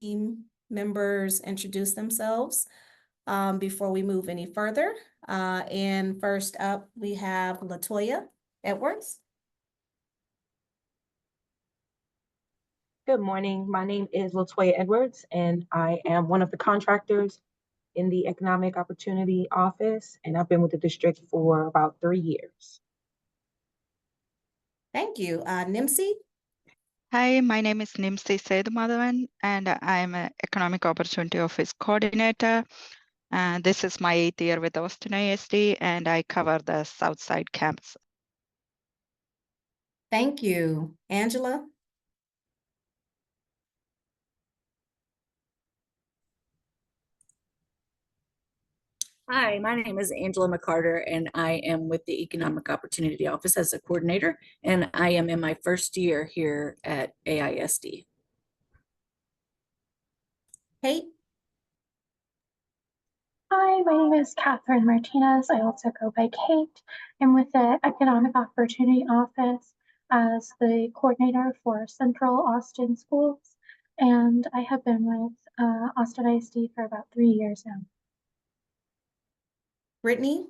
team members introduce themselves before we move any further. And first up, we have LaToya Edwards. Good morning. My name is LaToya Edwards, and I am one of the contractors in the Economic Opportunity Office, and I've been with the district for about 3 years. Thank you. Nimsi? Hi, my name is Nimsi Sedmadhavan, and I'm an Economic Opportunity Office Coordinator. And this is my 8th year with Austin ISD, and I cover the Southside campus. Thank you. Angela? Hi, my name is Angela McCarter, and I am with the Economic Opportunity Office as a coordinator, and I am in my first year here at AISD. Kate? Hi, my name is Catherine Martinez. I also go by Kate. I'm with the Economic Opportunity Office as the coordinator for Central Austin Schools, and I have been with Austin ISD for about 3 years now. Brittany?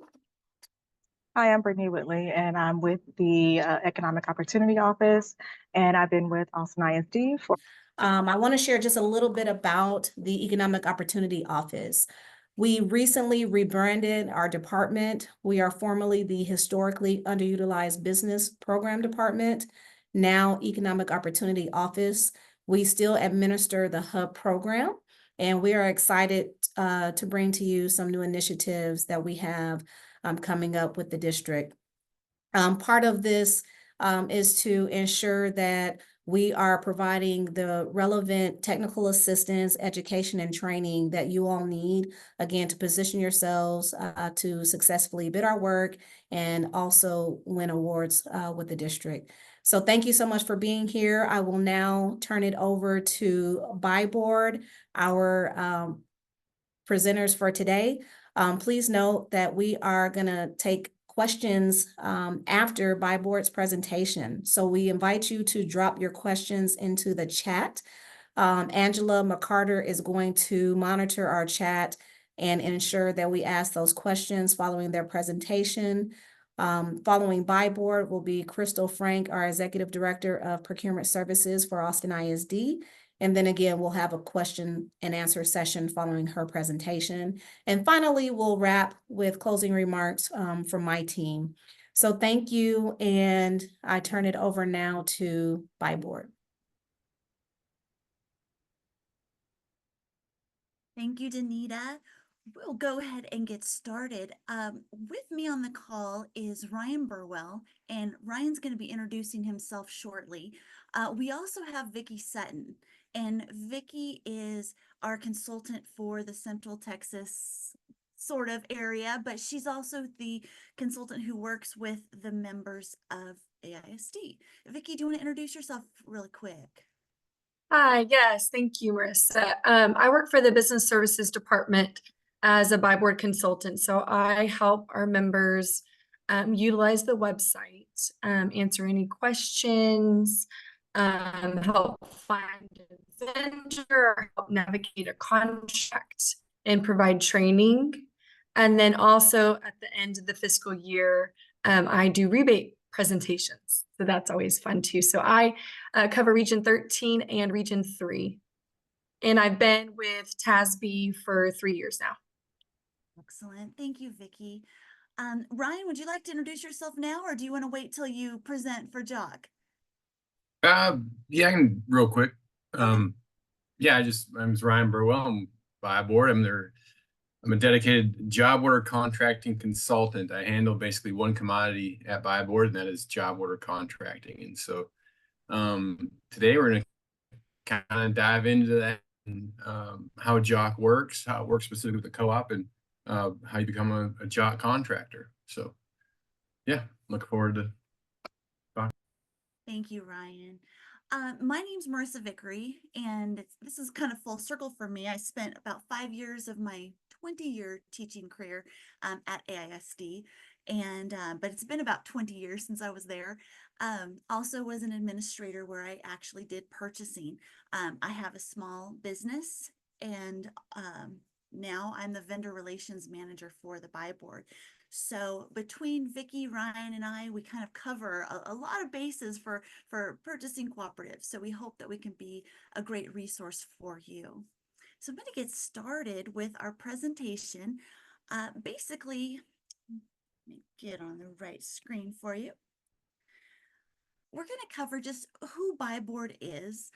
Hi, I'm Brittany Whitley, and I'm with the Economic Opportunity Office, and I've been with Austin ISD for. I want to share just a little bit about the Economic Opportunity Office. We recently rebranded our department. We are formerly the Historically Underutilized Business Program Department, now Economic Opportunity Office. We still administer the HUB program, and we are excited to bring to you some new initiatives that we have coming up with the district. Part of this is to ensure that we are providing the relevant technical assistance, education, and training that you all need, again, to position yourselves to successfully bid our work and also win awards with the district. So thank you so much for being here. I will now turn it over to BuyBoard, our presenters for today. Please note that we are going to take questions after BuyBoard's presentation. So we invite you to drop your questions into the chat. Angela McCarter is going to monitor our chat and ensure that we ask those questions following their presentation. Following BuyBoard will be Crystal Frank, our Executive Director of Procurement Services for Austin ISD. And then again, we'll have a question and answer session following her presentation. And finally, we'll wrap with closing remarks from my team. So thank you, and I turn it over now to BuyBoard. Thank you, Danita. We'll go ahead and get started. With me on the call is Ryan Burwell, and Ryan's going to be introducing himself shortly. We also have Vicki Sutton, and Vicki is our consultant for the Central Texas sort of area, but she's also the consultant who works with the members of AISD. Vicki, do you want to introduce yourself really quick? Hi, yes, thank you, Marissa. I work for the Business Services Department as a BuyBoard consultant. So I help our members utilize the website, answer any questions, help find a vendor, help navigate a contract, and provide training. And then also at the end of the fiscal year, I do rebate presentations. So that's always fun too. So I cover Region 13 and Region 3. And I've been with TASB for 3 years now. Excellent. Thank you, Vicki. Ryan, would you like to introduce yourself now, or do you want to wait till you present for Jock? Yeah, I can real quick. My name's Ryan Burwell. I'm BuyBoard. I'm a dedicated job order contracting consultant. I handle basically one commodity at BuyBoard, and that is job order contracting. And so today we're going to kind of dive into that, and how JOC works, how it works specifically with the co-op, and how you become a JOC contractor. So yeah, looking forward to talking. Thank you, Ryan. My name's Marissa Vickery, and this is kind of full circle for me. I spent about 5 years of my 20-year teaching career at AISD, and but it's been about 20 years since I was there. Also was an administrator where I actually did purchasing. I have a small business, and now I'm the vendor relations manager for the BuyBoard. So between Vicki, Ryan, and I, we kind of cover a lot of bases for purchasing cooperatives. So we hope that we can be a great resource for you. So I'm going to get started with our presentation. Basically, let me get on the right screen for you. We're going to cover just who BuyBoard is,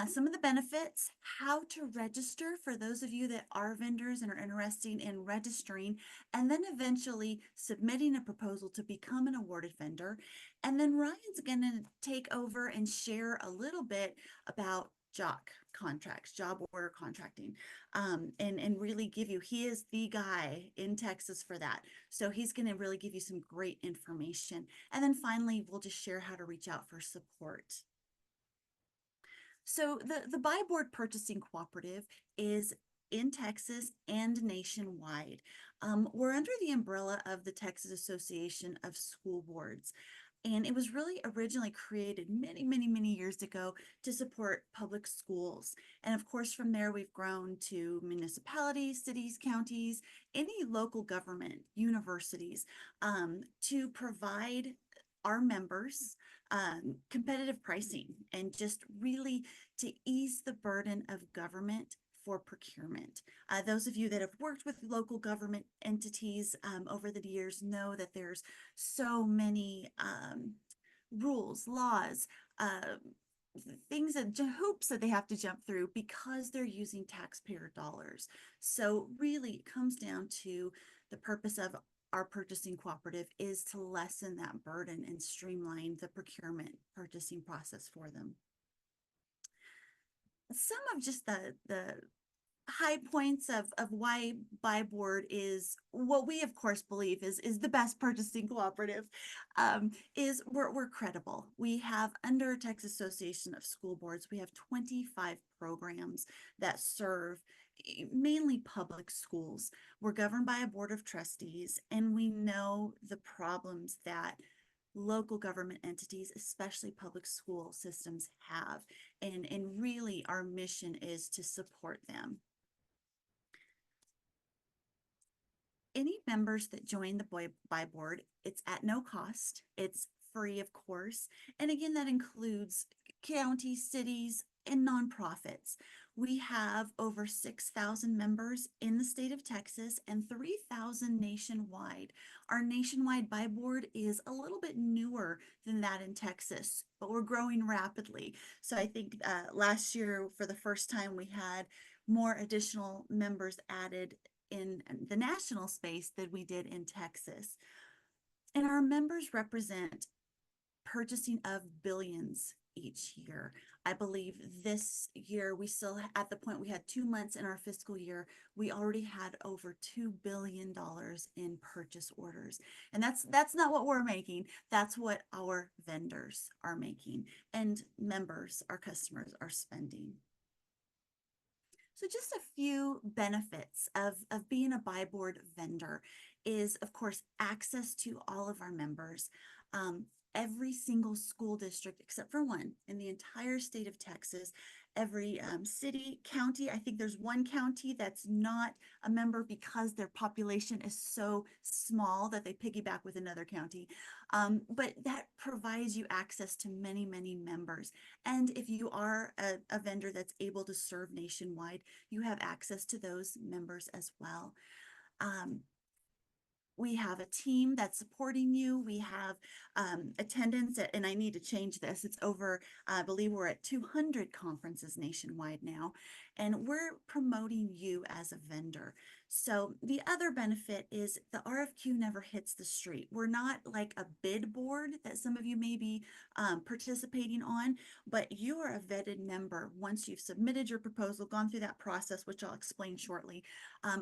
some of the benefits, how to register for those of you that are vendors and are interested in registering, and then eventually submitting a proposal to become an awarded vendor. And then Ryan's going to take over and share a little bit about JOC contracts, job order contracting, and really give you, he is the guy in Texas for that. So he's going to really give you some great information. And then finally, we'll just share how to reach out for support. So the BuyBoard Purchasing Cooperative is in Texas and nationwide. We're under the umbrella of the Texas Association of School Boards. And it was really originally created many years ago to support public schools. And of course, from there, we've grown to municipalities, cities, counties, any local government, universities, to provide our members competitive pricing and just really to ease the burden of government for procurement. Those of you that have worked with local government entities over the years know that there's so many rules, laws, things that hoops that they have to jump through because they're using taxpayer dollars. So really it comes down to the purpose of our purchasing cooperative is to lessen that burden and streamline the procurement purchasing process for them. Some of just the high points of why BuyBoard is what we of course believe is the best purchasing cooperative, is we're credible. We have, under Texas Association of School Boards, we have 25 programs that serve mainly public schools. We're governed by a board of trustees, and we know the problems that local government entities, especially public school systems, have, and really our mission is to support them. Any members that join the BuyBoard, it's at no cost. It's free, of course. And again, that includes counties, cities, and nonprofits. We have over 6,000 members in the state of Texas and 3,000 nationwide. Our nationwide BuyBoard is a little bit newer than that in Texas, but we're growing rapidly. So I think last year, for the first time, we had more additional members added in the national space than we did in Texas. And our members represent purchasing of billions each year. I believe this year we still, at the point we had 2 months in our fiscal year, we already had over $2 billion in purchase orders. And that's not what we're making. That's what our vendors are making and members, our customers, are spending. So just a few benefits of being a BuyBoard vendor is, of course, access to all of our members. Every single school district, except for one, in the entire state of Texas, every city, county, I think there's one county that's not a member because their population is so small that they piggyback with another county. But that provides you access to many members. And if you are a vendor that's able to serve nationwide, you have access to those members as well. We have a team that's supporting you. We have attendance at, and I need to change this, it's over, I believe we're at 200 conferences nationwide now, and we're promoting you as a vendor. So the other benefit is the RFQ never hits the street. We're not like a bid board that some of you may be participating on, but you are a vetted member once you've submitted your proposal, gone through that process, which I'll explain shortly,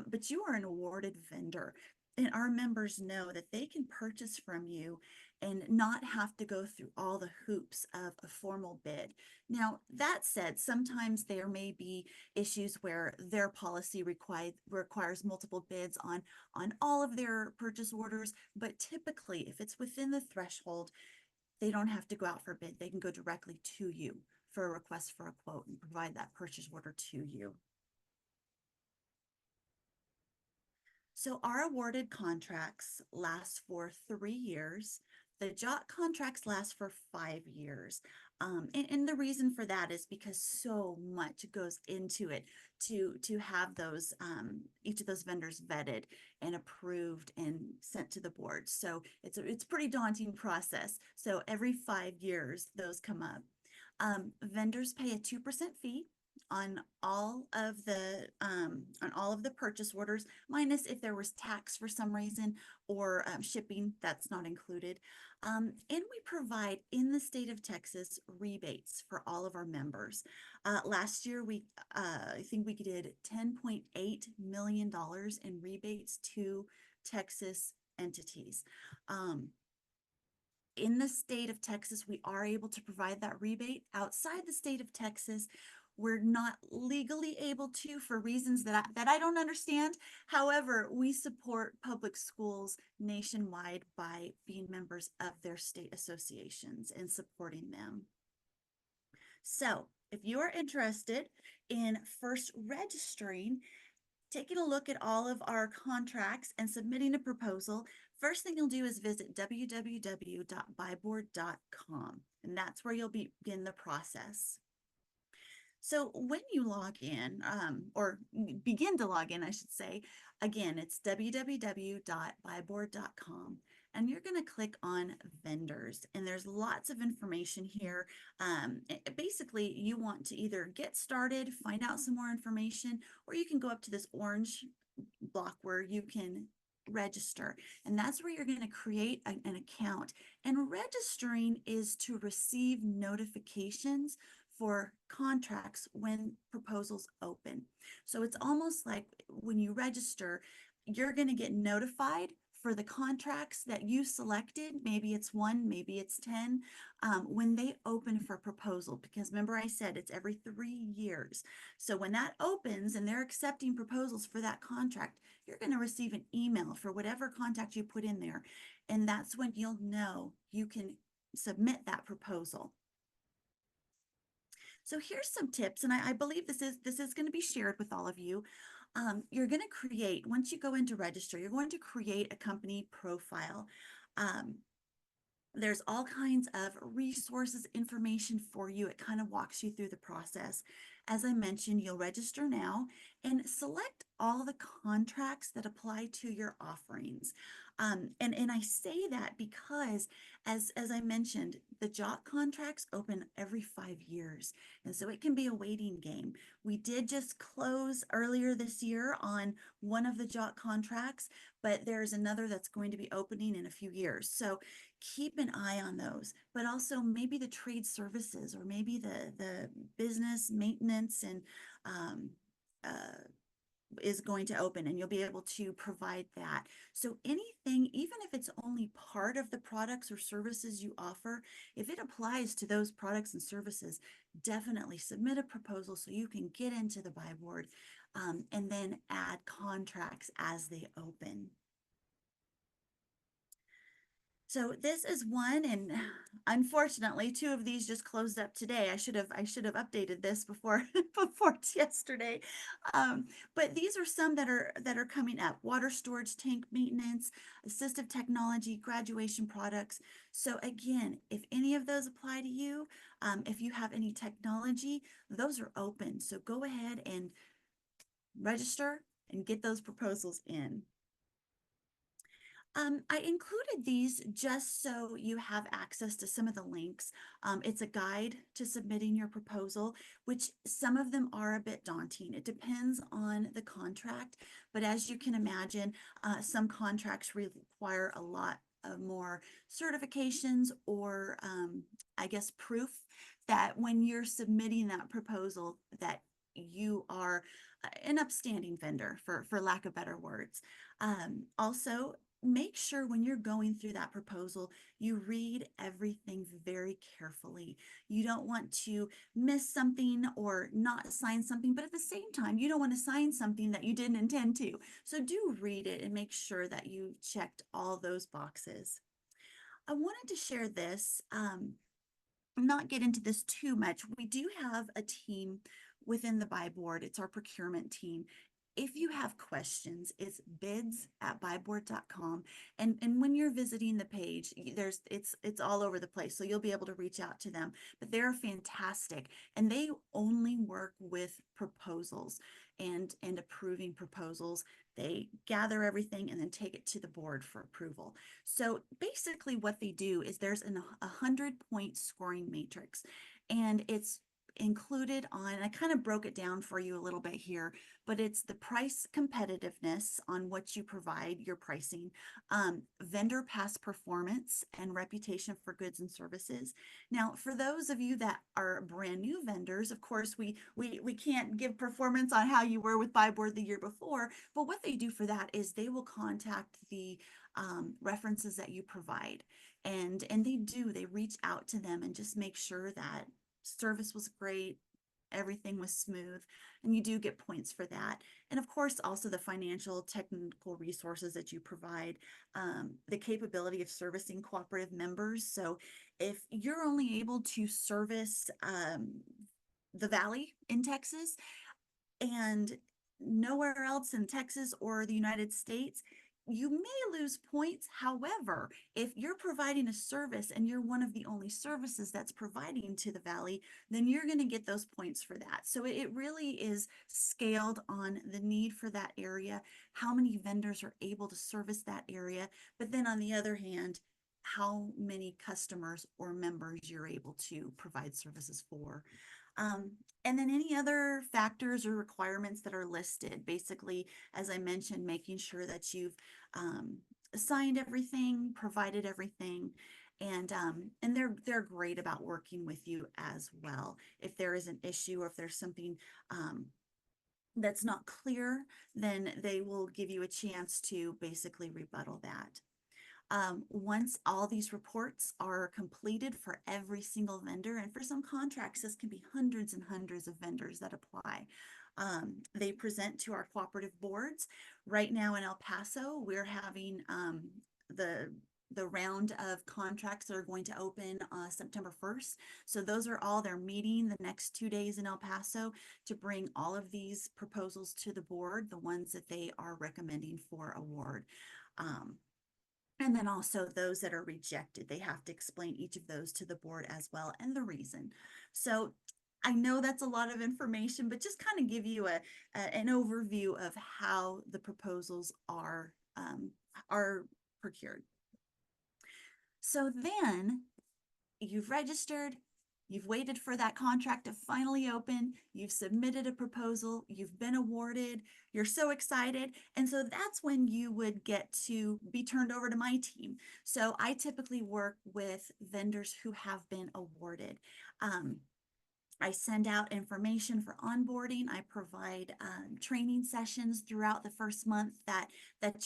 but you are an awarded vendor. And our members know that they can purchase from you and not have to go through all the hoops of a formal bid. Now, that said, sometimes there may be issues where their policy requires multiple bids on all of their purchase orders, but typically, if it's within the threshold, they don't have to go out for bid. They can go directly to you for a request for a quote and provide that purchase order to you. So our awarded contracts last for 3 years. The JOT contracts last for 5 years. And the reason for that is because so much goes into it to have those each of those vendors vetted and approved and sent to the board. So it's a pretty daunting process. So every 5 years those come up. Vendors pay a 2% fee on all of the purchase orders, minus if there was tax for some reason or shipping, that's not included. And we provide in the state of Texas rebates for all of our members. Last year, I think we did $10.8 million in rebates to Texas entities. In the state of Texas, we are able to provide that rebate. Outside the state of Texas, we're not legally able to for reasons that I don't understand. However, we support public schools nationwide by being members of their state associations and supporting them. So if you are interested in first registering, taking a look at all of our contracts and submitting a proposal, first thing you'll do is visit www.buyboard.com, and that's where you'll begin the process. So when you log in, or begin to log in, I should say, again, it's www.buyboard.com, and you're going to click on vendors, and there's lots of information here. Basically, you want to either get started, find out some more information, or you can go up to this orange block where you can register, and that's where you're going to create an account. And registering is to receive notifications for contracts when proposals open. So it's almost like when you register, you're going to get notified for the contracts that you selected. Maybe it's 1, maybe it's 10, when they open for proposal, because remember I said it's every 3 years. So when that opens and they're accepting proposals for that contract, you're going to receive an email for whatever contact you put in there. And that's when you'll know you can submit that proposal. So here's some tips, and I believe this is going to be shared with all of you. You're going to create, once you go into register, you're going to create a company profile. There's all kinds of resources, information for you. It kind of walks you through the process. As I mentioned, you'll register now and select all the contracts that apply to your offerings. And I say that because, as I mentioned, the JOT contracts open every 5 years. And so it can be a waiting game. We did just close earlier this year on one of the JOT contracts, but there's another that's going to be opening in a few years. So keep an eye on those, but also maybe the trade services or maybe the business maintenance and is going to open, and you'll be able to provide that. So anything, even if it's only part of the products or services you offer, if it applies to those products and services, definitely submit a proposal so you can get into the buy board and then add contracts as they open. So this is one, and unfortunately, 2 of these just closed up today. I should have updated this before yesterday. But these are some that are coming up: water storage tank maintenance, assistive technology, graduation products. So again, if any of those apply to you, if you have any technology, those are open. So go ahead and register and get those proposals in. I included these just so you have access to some of the links. It's a guide to submitting your proposal, which some of them are a bit daunting. It depends on the contract, but as you can imagine, some contracts require a lot of more certifications or I guess proof that when you're submitting that proposal that you are an upstanding vendor, for lack of better words. Also, make sure when you're going through that proposal, you read everything very carefully. You don't want to miss something or not sign something, but at the same time, you don't want to sign something that you didn't intend to. So do read it and make sure that you checked all those boxes. I wanted to share this. not get into this too much, we do have a team within the BuyBoard. It's our procurement team. If you have questions, it's bids@buyboard.com. And when you're visiting the page, it's all over the place. So you'll be able to reach out to them. But they're fantastic. And they only work with proposals and approving proposals. They gather everything and then take it to the board for approval. So basically what they do is there's a 100-point scoring matrix, and it's included on, I kind of broke it down for you a little bit here, but it's the price competitiveness on what you provide, your pricing, vendor past performance, and reputation for goods and services. Now, for those of you that are brand new vendors, of course, we can't give performance on how you were with BuyBoard the year before, but what they do for that is they will contact the references that you provide, and they reach out to them and just make sure that service was great, everything was smooth, and you do get points for that. And of course, also the financial technical resources that you provide, the capability of servicing cooperative members. So if you're only able to service the Valley in Texas and nowhere else in Texas or the United States, you may lose points. However, if you're providing a service and you're one of the only services that's providing to the Valley, then you're going to get those points for that. So it really is scaled on the need for that area, how many vendors are able to service that area, but then on the other hand, how many customers or members you're able to provide services for. And then any other factors or requirements that are listed, basically, as I mentioned, making sure that you've signed everything, provided everything, and they're great about working with you as well. If there is an issue or if there's something that's not clear, then they will give you a chance to basically rebuttal that. Once all these reports are completed for every single vendor, and for some contracts, this can be hundreds and hundreds of vendors that apply. They present to our cooperative boards. Right now in El Paso, we're having the round of contracts that are going to open September 1st. So those are all, they're meeting the next 2 days in El Paso to bring all of these proposals to the board, the ones that they are recommending for award. And then also those that are rejected, they have to explain each of those to the board as well and the reason. So I know that's a lot of information, but just kind of give you an overview of how the proposals are procured. So then you've registered, you've waited for that contract to finally open, you've submitted a proposal, you've been awarded, you're so excited. And so that's when you would get to be turned over to my team. So I typically work with vendors who have been awarded. I send out information for onboarding. I provide training sessions throughout the first month that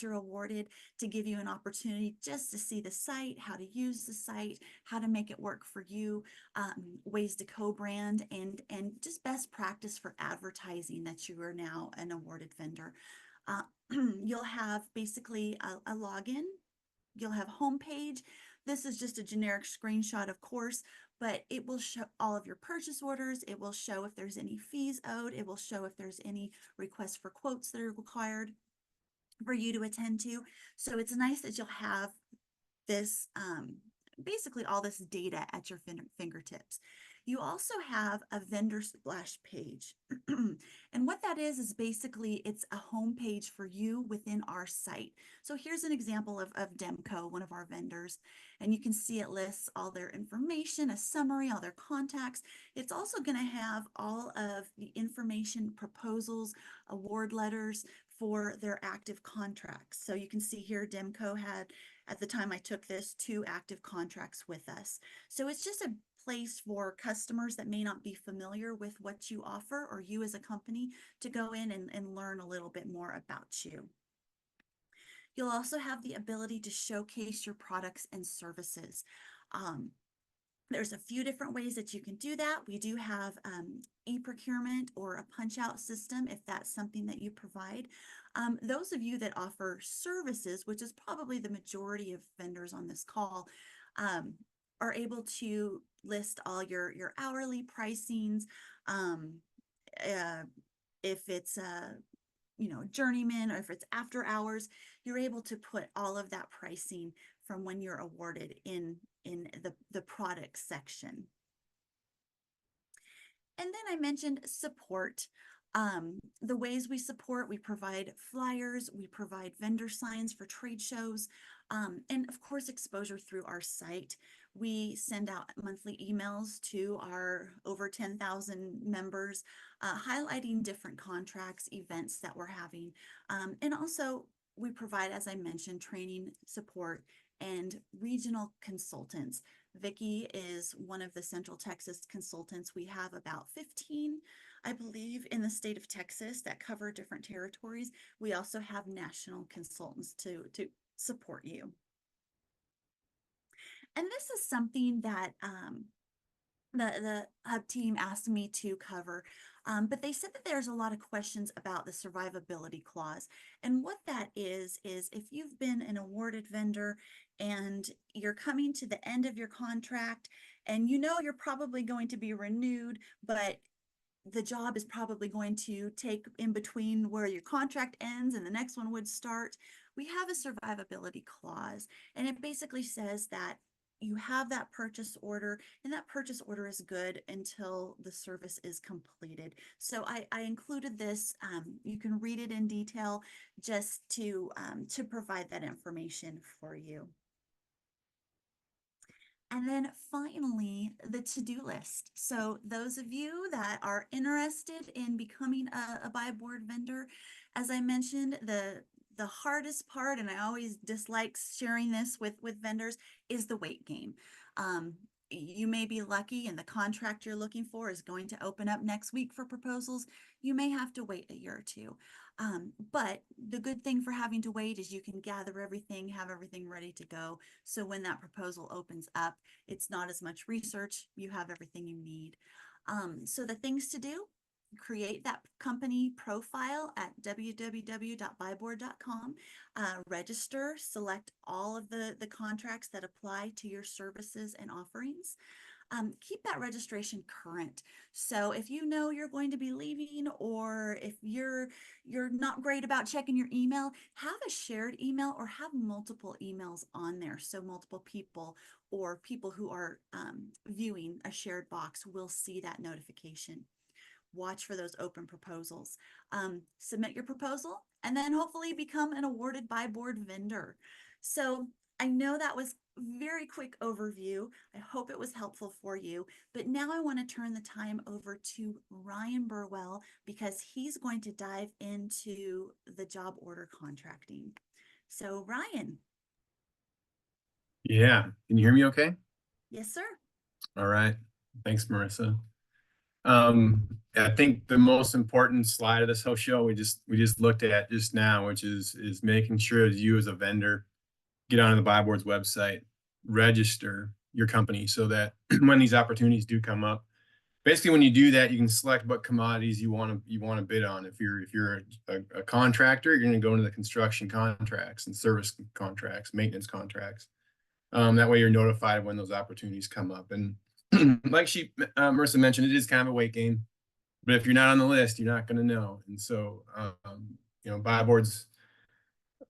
you're awarded to give you an opportunity just to see the site, how to use the site, how to make it work for you, ways to co-brand, and just best practice for advertising that you are now an awarded vendor. You'll have basically a login. You'll have homepage. This is just a generic screenshot, of course, but it will show all of your purchase orders. It will show if there's any fees owed. It will show if there's any requests for quotes that are required for you to attend to. So it's nice that you'll have this, basically all this data at your fingertips. You also have a vendor splash page. And what that is basically, it's a home page for you within our site. So here's an example of Demco, one of our vendors, and you can see it lists all their information, a summary, all their contacts. It's also going to have all of the information, proposals, award letters for their active contracts. So you can see here, Demco had, at the time I took this, 2 active contracts with us. So it's just a place for customers that may not be familiar with what you offer, or you as a company, to go in and learn a little bit more about you. You'll also have the ability to showcase your products and services. There's a few different ways that you can do that. We do have e-procurement or a punch-out system if that's something that you provide. Those of you that offer services, which is probably the majority of vendors on this call, are able to list all your hourly pricings. If it's journeyman, or if it's after hours, you're able to put all of that pricing from when you're awarded in the product section. And then I mentioned support. The ways we support, we provide flyers, we provide vendor signs for trade shows, and of course, exposure through our site. We send out monthly emails to our over 10,000 members, highlighting different contracts, events that we're having. And also, we provide, as I mentioned, training, support, and regional consultants. Vicki is one of the Central Texas consultants. We have about 15, I believe, in the state of Texas that cover different territories. We also have national consultants to support you. And this is something that the hub team asked me to cover, but they said that there's a lot of questions about the survivability clause. And what that is if you've been an awarded vendor and you're coming to the end of your contract and you know you're probably going to be renewed, but the job is probably going to take in between where your contract ends and the next one would start, we have a survivability clause. And it basically says that you have that purchase order, and that purchase order is good until the service is completed. So I included this. You can read it in detail just to provide that information for you. And then finally, the to-do list. So those of you that are interested in becoming a BuyBoard vendor, as I mentioned, the hardest part, and I always dislike sharing this with vendors, is the wait game. You may be lucky and the contract you're looking for is going to open up next week for proposals. You may have to wait a year or two. But the good thing for having to wait is you can gather everything, have everything ready to go. So when that proposal opens up, it's not as much research. You have everything you need. So the things to do: create that company profile at www.buyboard.com, register, select all of the contracts that apply to your services and offerings. Keep that registration current. So if you know you're going to be leaving, or if you're not great about checking your email, have a shared email or have multiple emails on there. So multiple people or people who are viewing a shared box will see that notification. Watch for those open proposals. Submit your proposal and then hopefully become an awarded BuyBoard vendor. So I know that was a very quick overview. I hope it was helpful for you. But now I want to turn the time over to Ryan Burwell, because he's going to dive into the job order contracting. So Ryan. Yeah, can you hear me okay? Yes, sir. All right, thanks, Marissa. I think the most important slide of this whole show we just looked at just now, which is making sure that you as a vendor get onto the BuyBoard's website, register your company, so that when these opportunities do come up, basically when you do that, you can select what commodities you want to bid on. If you're a contractor, you're going to go into the construction contracts and service contracts, maintenance contracts. That way you're notified when those opportunities come up. And like Marissa mentioned, it is kind of a wait game, but if you're not on the list, you're not going to know. And so, BuyBoard's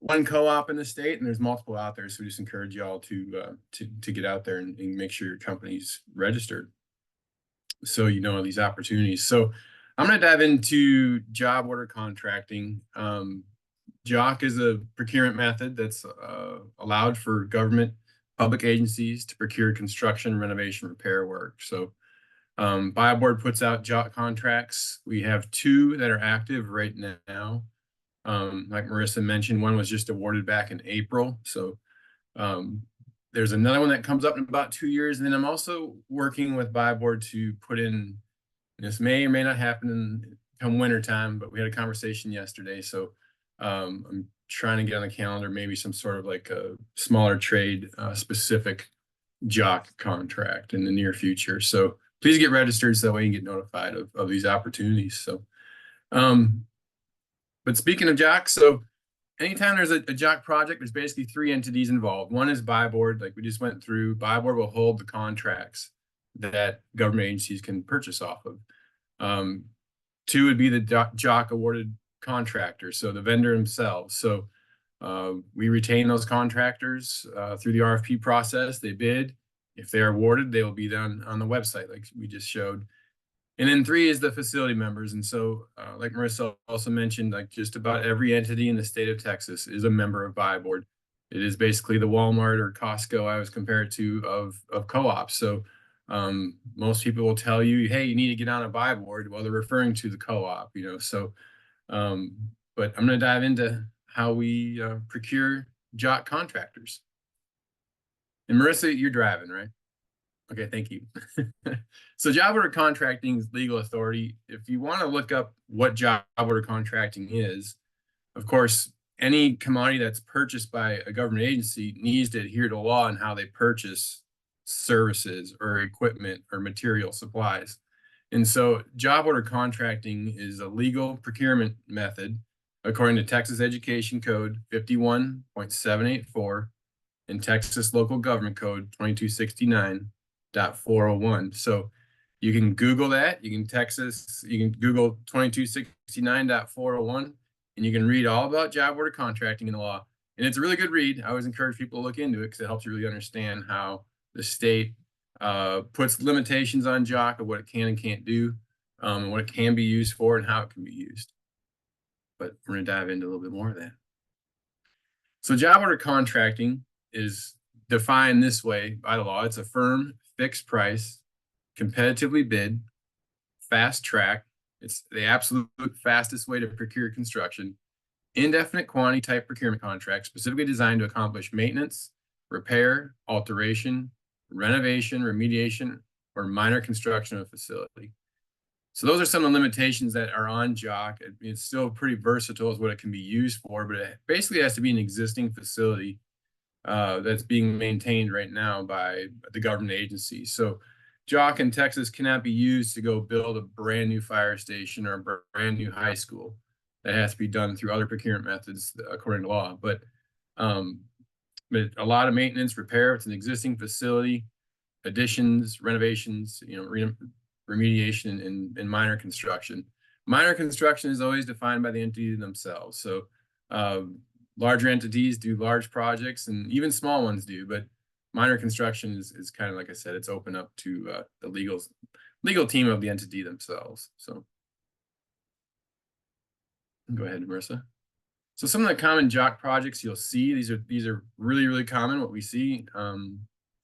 one co-op in the state, and there's multiple out there. So we just encourage y'all to get out there and make sure your company's registered, so you know these opportunities. So I'm going to dive into job order contracting. JOC is a procurement method that's allowed for government public agencies to procure construction, renovation, repair work. So BuyBoard puts out JOC contracts. We have 2 that are active right now. Like Marissa mentioned, one was just awarded back in April. So there's another one that comes up in about 2 years. And then I'm also working with BuyBoard to put in, this may or may not happen come winter time, but we had a conversation yesterday. So I'm trying to get on the calendar maybe some sort of like a smaller trade specific JOC contract in the near future. So please get registered so that way you can get notified of these opportunities. So but speaking of JOC, so anytime there's a JOC project, there's basically 3 entities involved. One is BuyBoard, like we just went through. BuyBoard will hold the contracts that government agencies can purchase off of. 2 would be the JOC awarded contractor, so the vendor themselves. So we retain those contractors through the RFP process. They bid. If they are awarded, they will be done on the website, like we just showed. And then 3 is the facility members. And so, like Marissa also mentioned, like just about every entity in the state of Texas is a member of BuyBoard. It is basically the Walmart or Costco I was compared to of co-ops. So most people will tell you, hey, you need to get on a BuyBoard. Well, they're referring to the co-op, you know. So, but I'm going to dive into how we procure JOC contractors. And Marissa, you're driving, right? Okay, thank you. So job order contracting is legal authority. If you want to look up what job order contracting is, of course, any commodity that's purchased by a government agency needs to adhere to law on how they purchase services or equipment or material supplies. And so job order contracting is a legal procurement method according to Texas Education Code 51.784 and Texas Local Government Code 2269.401. So you can Google that. You can Google 2269.401, and you can read all about job order contracting in the law. And it's a really good read. I always encourage people to look into it because it helps you really understand how the state puts limitations on JOC of what it can and can't do, and what it can be used for and how it can be used. But we're going to dive into a little bit more of that. So job order contracting is defined this way by the law. It's a firm fixed price, competitively bid, fast track. It's the absolute fastest way to procure construction, indefinite quantity type procurement contract specifically designed to accomplish maintenance, repair, alteration, renovation, remediation, or minor construction of a facility. So those are some of the limitations that are on JOC. It's still pretty versatile as what it can be used for, but it basically has to be an existing facility that's being maintained right now by the government agency. So JOC in Texas cannot be used to go build a brand new fire station or a brand new high school. That has to be done through other procurement methods according to law. But a lot of maintenance, repair, it's an existing facility, additions, renovations, remediation and minor construction. Minor construction is always defined by the entity themselves. So larger entities do large projects and even small ones do, but minor construction is kind of, like I said, it's open up to the legal team of the entity themselves. So go ahead, Marissa. So some of the common JOC projects you'll see, these are really, really common, what we see on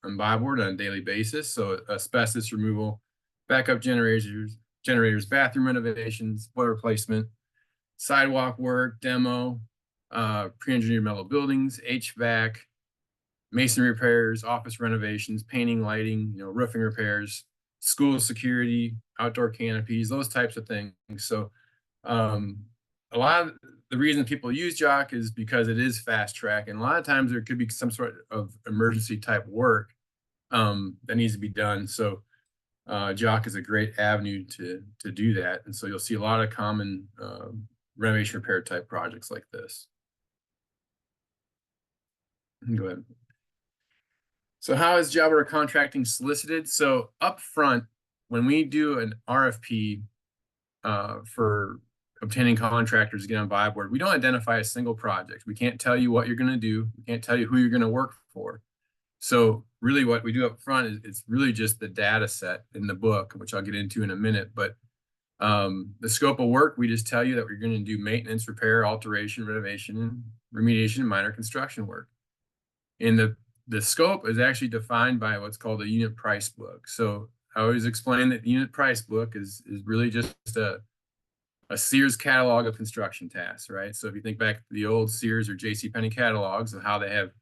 BuyBoard on a daily basis. So asbestos removal, backup generators, bathroom renovations, boiler replacement, sidewalk work, demo, pre-engineered metal buildings, HVAC, masonry repairs, office renovations, painting, lighting, roofing repairs, school security, outdoor canopies, those types of things. So a lot of the reason people use JOC is because it is fast track, and a lot of times there could be some sort of emergency type work that needs to be done. So JOC is a great avenue to do that, and so you'll see a lot of common renovation repair type projects like this. Go ahead. So how is job order contracting solicited? So up front, when we do an RFP for obtaining contractors to get on BuyBoard, we don't identify a single project. We can't tell you what you're going to do. We can't tell you who you're going to work for. So really what we do up front is it's really just the data set in the book, which I'll get into in a minute. But the scope of work, we just tell you that we're going to do maintenance, repair, alteration, renovation, remediation, and minor construction work. And the scope is actually defined by what's called a unit price book. So I always explain that the unit price book is really just a Sears catalog of construction tasks, right? So if you think back to the old Sears or JCPenney catalogs of how they have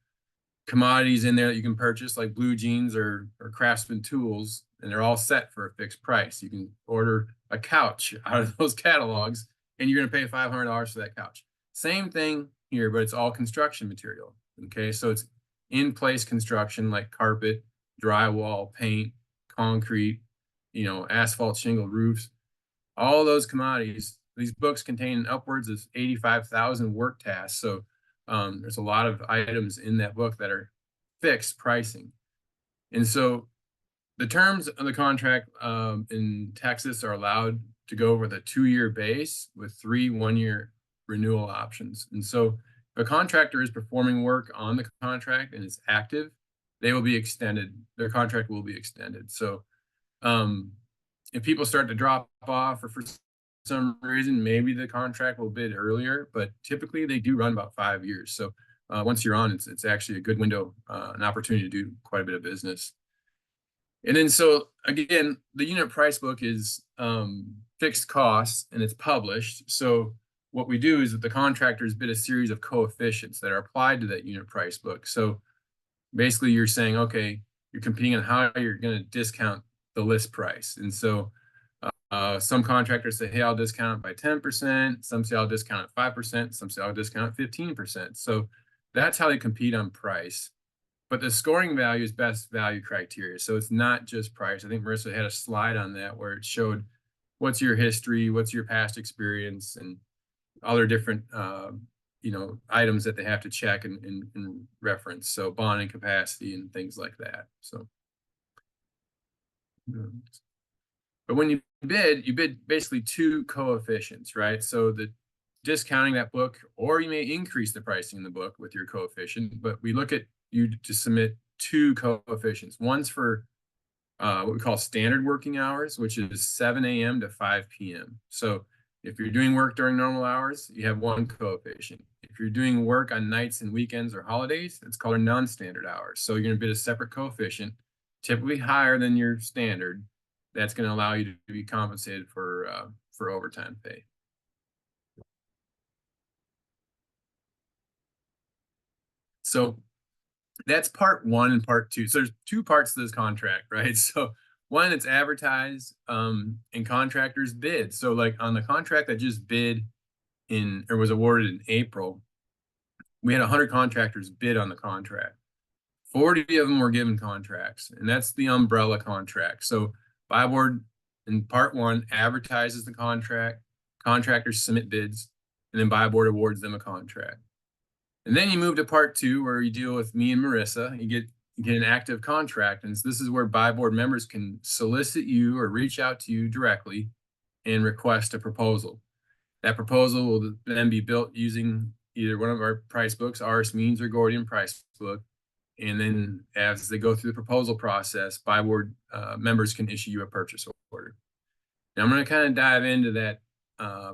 commodities in there that you can purchase, like blue jeans or Craftsman tools, and they're all set for a fixed price. You can order a couch out of those catalogs, and you're going to pay $500 for that couch. Same thing here, but it's all construction material. Okay, so it's in-place construction like carpet, drywall, paint, concrete, asphalt, shingle roofs. All those commodities, these books contain upwards of 85,000 work tasks. So There's a lot of items in that book that are fixed pricing. And so the terms of the contract in Texas are allowed to go with a 2-year base with 3 1-year renewal options. And so if a contractor is performing work on the contract and is active, they will be extended. Their contract will be extended. So if people start to drop off or for some reason, maybe the contract will bid earlier, but typically they do run about 5 years. So once you're on, it's actually a good window, an opportunity to do quite a bit of business. And then, so again, the unit price book is fixed costs and it's published. So what we do is that the contractors bid a series of coefficients that are applied to that unit price book. So basically you're saying, okay, you're competing on how you're going to discount the list price. And so some contractors say, hey, I'll discount it by 10%. Some say I'll discount it 5%. Some say I'll discount it 15%. So that's how they compete on price. But the scoring value is best value criteria. So it's not just price. I think Marissa had a slide on that where it showed what's your history, what's your past experience, and other different items that they have to check and reference. So bonding capacity and things like that. So, but when you bid basically 2 coefficients, right? So the discounting that book, or you may increase the pricing in the book with your coefficient, but we look at you to submit 2 coefficients. One's for what we call standard working hours, which is 7 a.m. to 5 p.m. So if you're doing work during normal hours, you have 1 coefficient. If you're doing work on nights and weekends or holidays, it's called a non-standard hours. So you're going to bid a separate coefficient, typically higher than your standard. That's going to allow you to be compensated for overtime pay. So that's part 1 and part 2. So there's 2 parts to this contract, right? So one, it's advertised and contractors bid. So like on the contract that just bid in or was awarded in April, we had 100 contractors bid on the contract. 40 of them were given contracts, and that's the umbrella contract. So BuyBoard in part 1 advertises the contract, contractors submit bids, and then BuyBoard awards them a contract. And then you move to part 2 where you deal with me and Marissa. You get an active contract, and this is where BuyBoard members can solicit you or reach out to you directly and request a proposal. That proposal will then be built using either one of our price books, RS Means or Gordian Price Book. And then as they go through the proposal process, BuyBoard members can issue you a purchase order. Now I'm going to kind of dive into that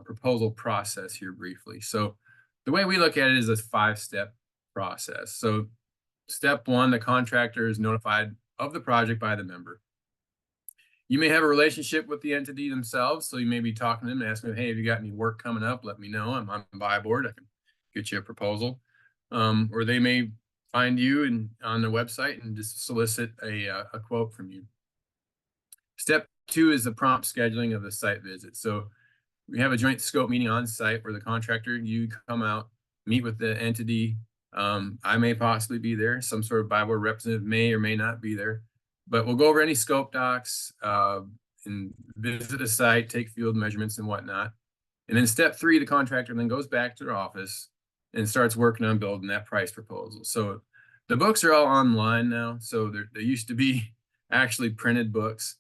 proposal process here briefly. So the way we look at it is a 5-step process. So step 1, the contractor is notified of the project by the member. You may have a relationship with the entity themselves, so you may be talking to them and asking them, hey, have you got any work coming up? Let me know. I'm on BuyBoard. I can get you a proposal. Or they may find you on the website and just solicit a quote from you. Step 2 is the prompt scheduling of the site visit. So we have a joint scope meeting on site where the contractor, you come out, meet with the entity. I may possibly be there. Some sort of BuyBoard representative may or may not be there. But we'll go over any scope docs and visit the site, take field measurements and whatnot. And then step 3, the contractor then goes back to their office and starts working on building that price proposal. So the books are all online now. So there used to be actually printed books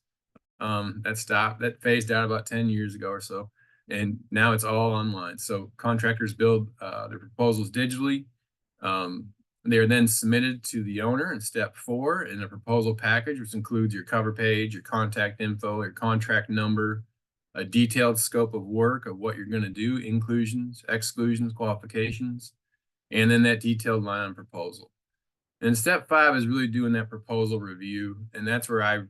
that phased out about 10 years ago or so. And now it's all online. So contractors build their proposals digitally. They are then submitted to the owner in step 4 in a proposal package, which includes your cover page, your contact info, your contract number, a detailed scope of work of what you're going to do, inclusions, exclusions, qualifications, and then that detailed line on proposal. And step 5 is really doing that proposal review. And that's where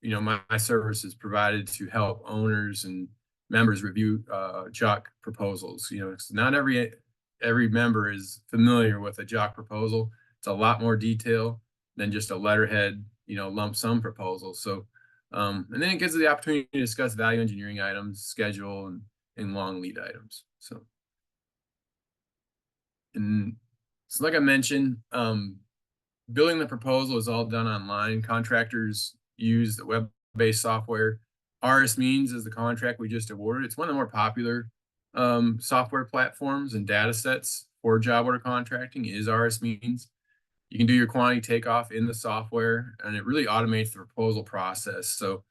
my service is provided to help owners and members review JOC proposals. Not every member is familiar with a JOC proposal. It's a lot more detail than just a letterhead, lump sum proposal. So, and then it gives you the opportunity to discuss value engineering items, schedule, and long lead items. So like I mentioned, building the proposal is all done online. Contractors use the web-based software. RS Means is the contract we just awarded. It's one of the more popular software platforms and data sets for job order contracting is RS Means. You can do your quantity takeoff in the software, and it really automates the proposal process. So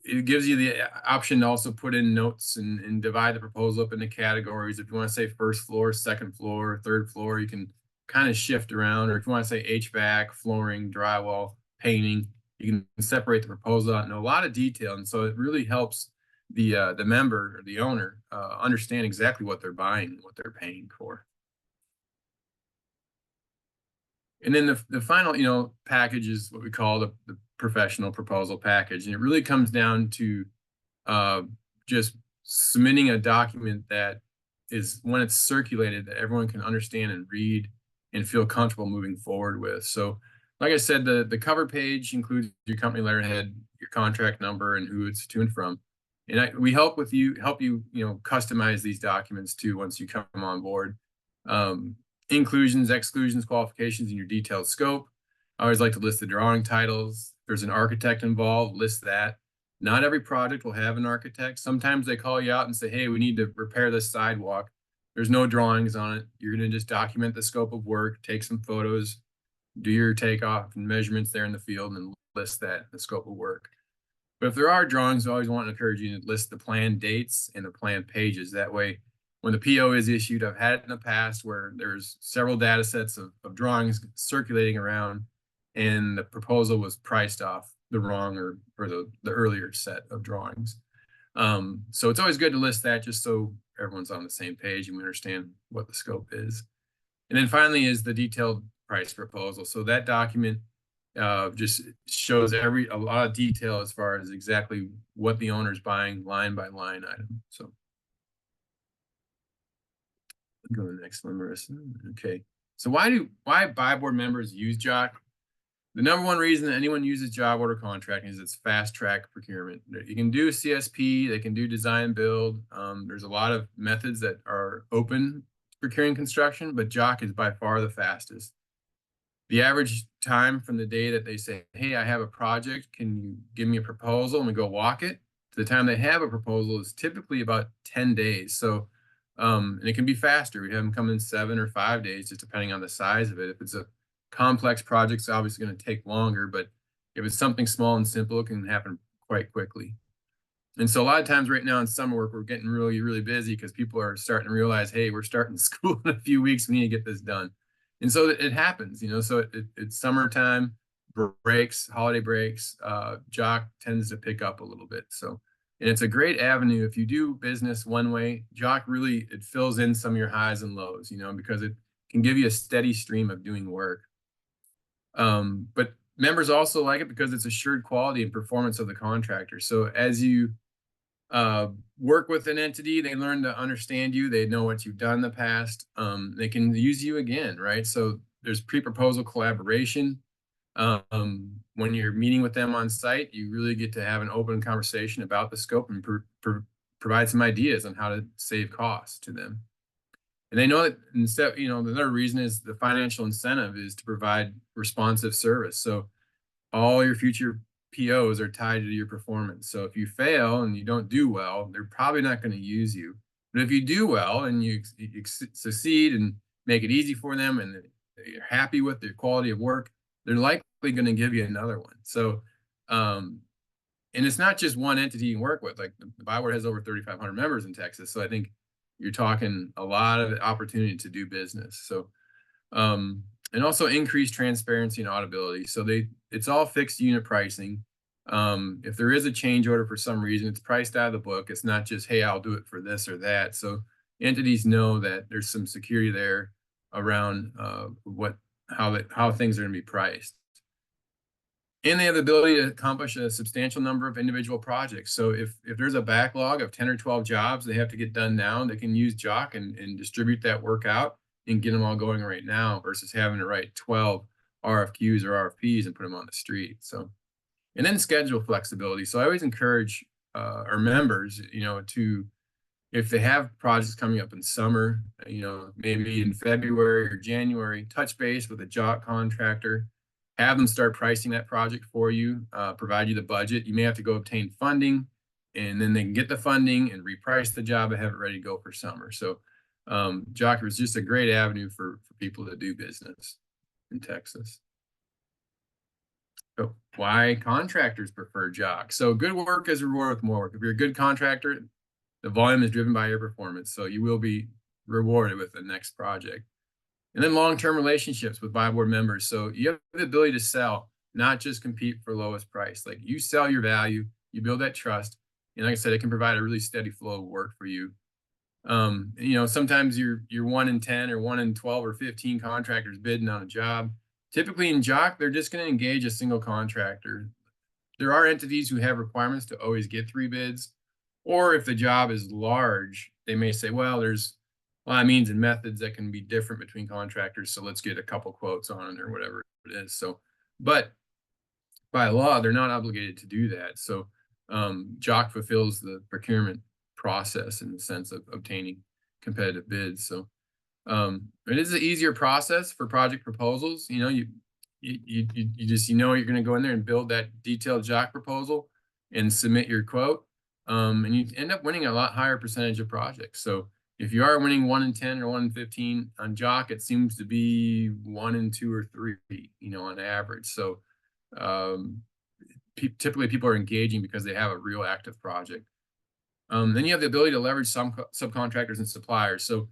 it gives you the option to also put in notes and divide the proposal up into categories. If you want to say first floor, second floor, third floor, you can kind of shift around. Or if you want to say HVAC, flooring, drywall, painting, you can separate the proposal out in a lot of detail. And so it really helps the member or the owner understand exactly what they're buying, what they're paying for. And then the final, package is what we call the professional proposal package. And it really comes down to just submitting a document that is, when it's circulated, that everyone can understand and read and feel comfortable moving forward with. So like I said, the cover page includes your company letterhead, your contract number, and who it's to and from. And we help you, customize these documents too once you come on board. Inclusions, exclusions, qualifications, and your detailed scope. I always like to list the drawing titles. If there's an architect involved, list that. Not every project will have an architect. Sometimes they call you out and say, hey, we need to repair this sidewalk. There's no drawings on it. You're going to just document the scope of work, take some photos, do your takeoff and measurements there in the field, and list that, the scope of work. But if there are drawings, I always want to encourage you to list the plan dates and the plan pages. That way, when the PO is issued, I've had it in the past where there's several data sets of drawings circulating around, and the proposal was priced off the wrong or the earlier set of drawings. So it's always good to list that just so everyone's on the same page and we understand what the scope is. And then finally is the detailed price proposal. So that document just shows a lot of detail as far as exactly what the owner's buying line by line item. So go to the next one, Marissa. Okay. So why BuyBoard members use JOC? The number one reason that anyone uses job order contracting is it's fast track procurement. You can do CSP, they can do design build. There's a lot of methods that are open to procuring construction, but JOC is by far the fastest. The average time from the day that they say, hey, I have a project, can you give me a proposal, and we go walk it, to the time they have a proposal is typically about 10 days. So and it can be faster. We have them come in 7 or 5 days, just depending on the size of it. If it's a complex project, it's obviously going to take longer, but if it's something small and simple, it can happen quite quickly. And so a lot of times right now in summer work, we're getting really, really busy because people are starting to realize, hey, we're starting school in a few weeks. We need to get this done. And so it happens, so it's summertime, breaks, holiday breaks, JOC tends to pick up a little bit. So, and it's a great avenue. If you do business one way, JOC really, it fills in some of your highs and lows, because it can give you a steady stream of doing work. But members also like it because it's assured quality and performance of the contractor. So as you work with an entity, they learn to understand you. They know what you've done in the past. They can use you again, right? So there's pre-proposal collaboration. When you're meeting with them on site, you really get to have an open conversation about the scope and provide some ideas on how to save costs to them. And they know that instead, another reason is the financial incentive is to provide responsive service. So all your future POs are tied to your performance. So if you fail and you don't do well, they're probably not going to use you. But if you do well and you succeed and make it easy for them and you're happy with their quality of work, they're likely going to give you another one. So, and it's not just one entity you work with. Like the BuyBoard has over 3,500 members in Texas. So I think you're talking a lot of opportunity to do business. So, and also increased transparency and auditability. So it's all fixed unit pricing. If there is a change order for some reason, it's priced out of the book. It's not just, hey, I'll do it for this or that. So entities know that there's some security there around how things are going to be priced. And they have the ability to accomplish a substantial number of individual projects. So if there's a backlog of 10 or 12 jobs they have to get done now, they can use JOC and distribute that work out and get them all going right now versus having to write 12 RFQs or RFPs and put them on the street. So, and then schedule flexibility. So I always encourage our members, to, if they have projects coming up in summer, maybe in February or January, touch base with a JOC contractor, have them start pricing that project for you, provide you the budget. You may have to go obtain funding, and then they can get the funding and reprice the job and have it ready to go for summer. So Jock was just a great avenue for people to do business in Texas. So why contractors prefer Jock? So good work is rewarded with more work. If you're a good contractor, the volume is driven by your performance. So you will be rewarded with the next project. And then long-term relationships with BuyBoard members. So you have the ability to sell, not just compete for lowest price. Like you sell your value, you build that trust. And like I said, it can provide a really steady flow of work for you. You know, sometimes you're 1 in 10 or 1 in 12 or 15 contractors bidding on a job. Typically in Jock, they're just going to engage a single contractor. There are entities who have requirements to always get 3 bids, or if the job is large, they may say, well, there's a lot of means and methods that can be different between contractors, so let's get a couple quotes on it or whatever it is. So, but by law, they're not obligated to do that. So Jock fulfills the procurement process in the sense of obtaining competitive bids. So it is an easier process for project proposals. You know, you just, you know, you're going to go in there and build that detailed Jock proposal and submit your quote. And you end up winning a lot higher percentage of projects. So if you are winning 1 in 10 or 1 in 15 on Jock, it seems to be 1 in 2 or 3, you know, on average. So typically people are engaging because they have a real active project. Then you have the ability to leverage some subcontractors and suppliers. So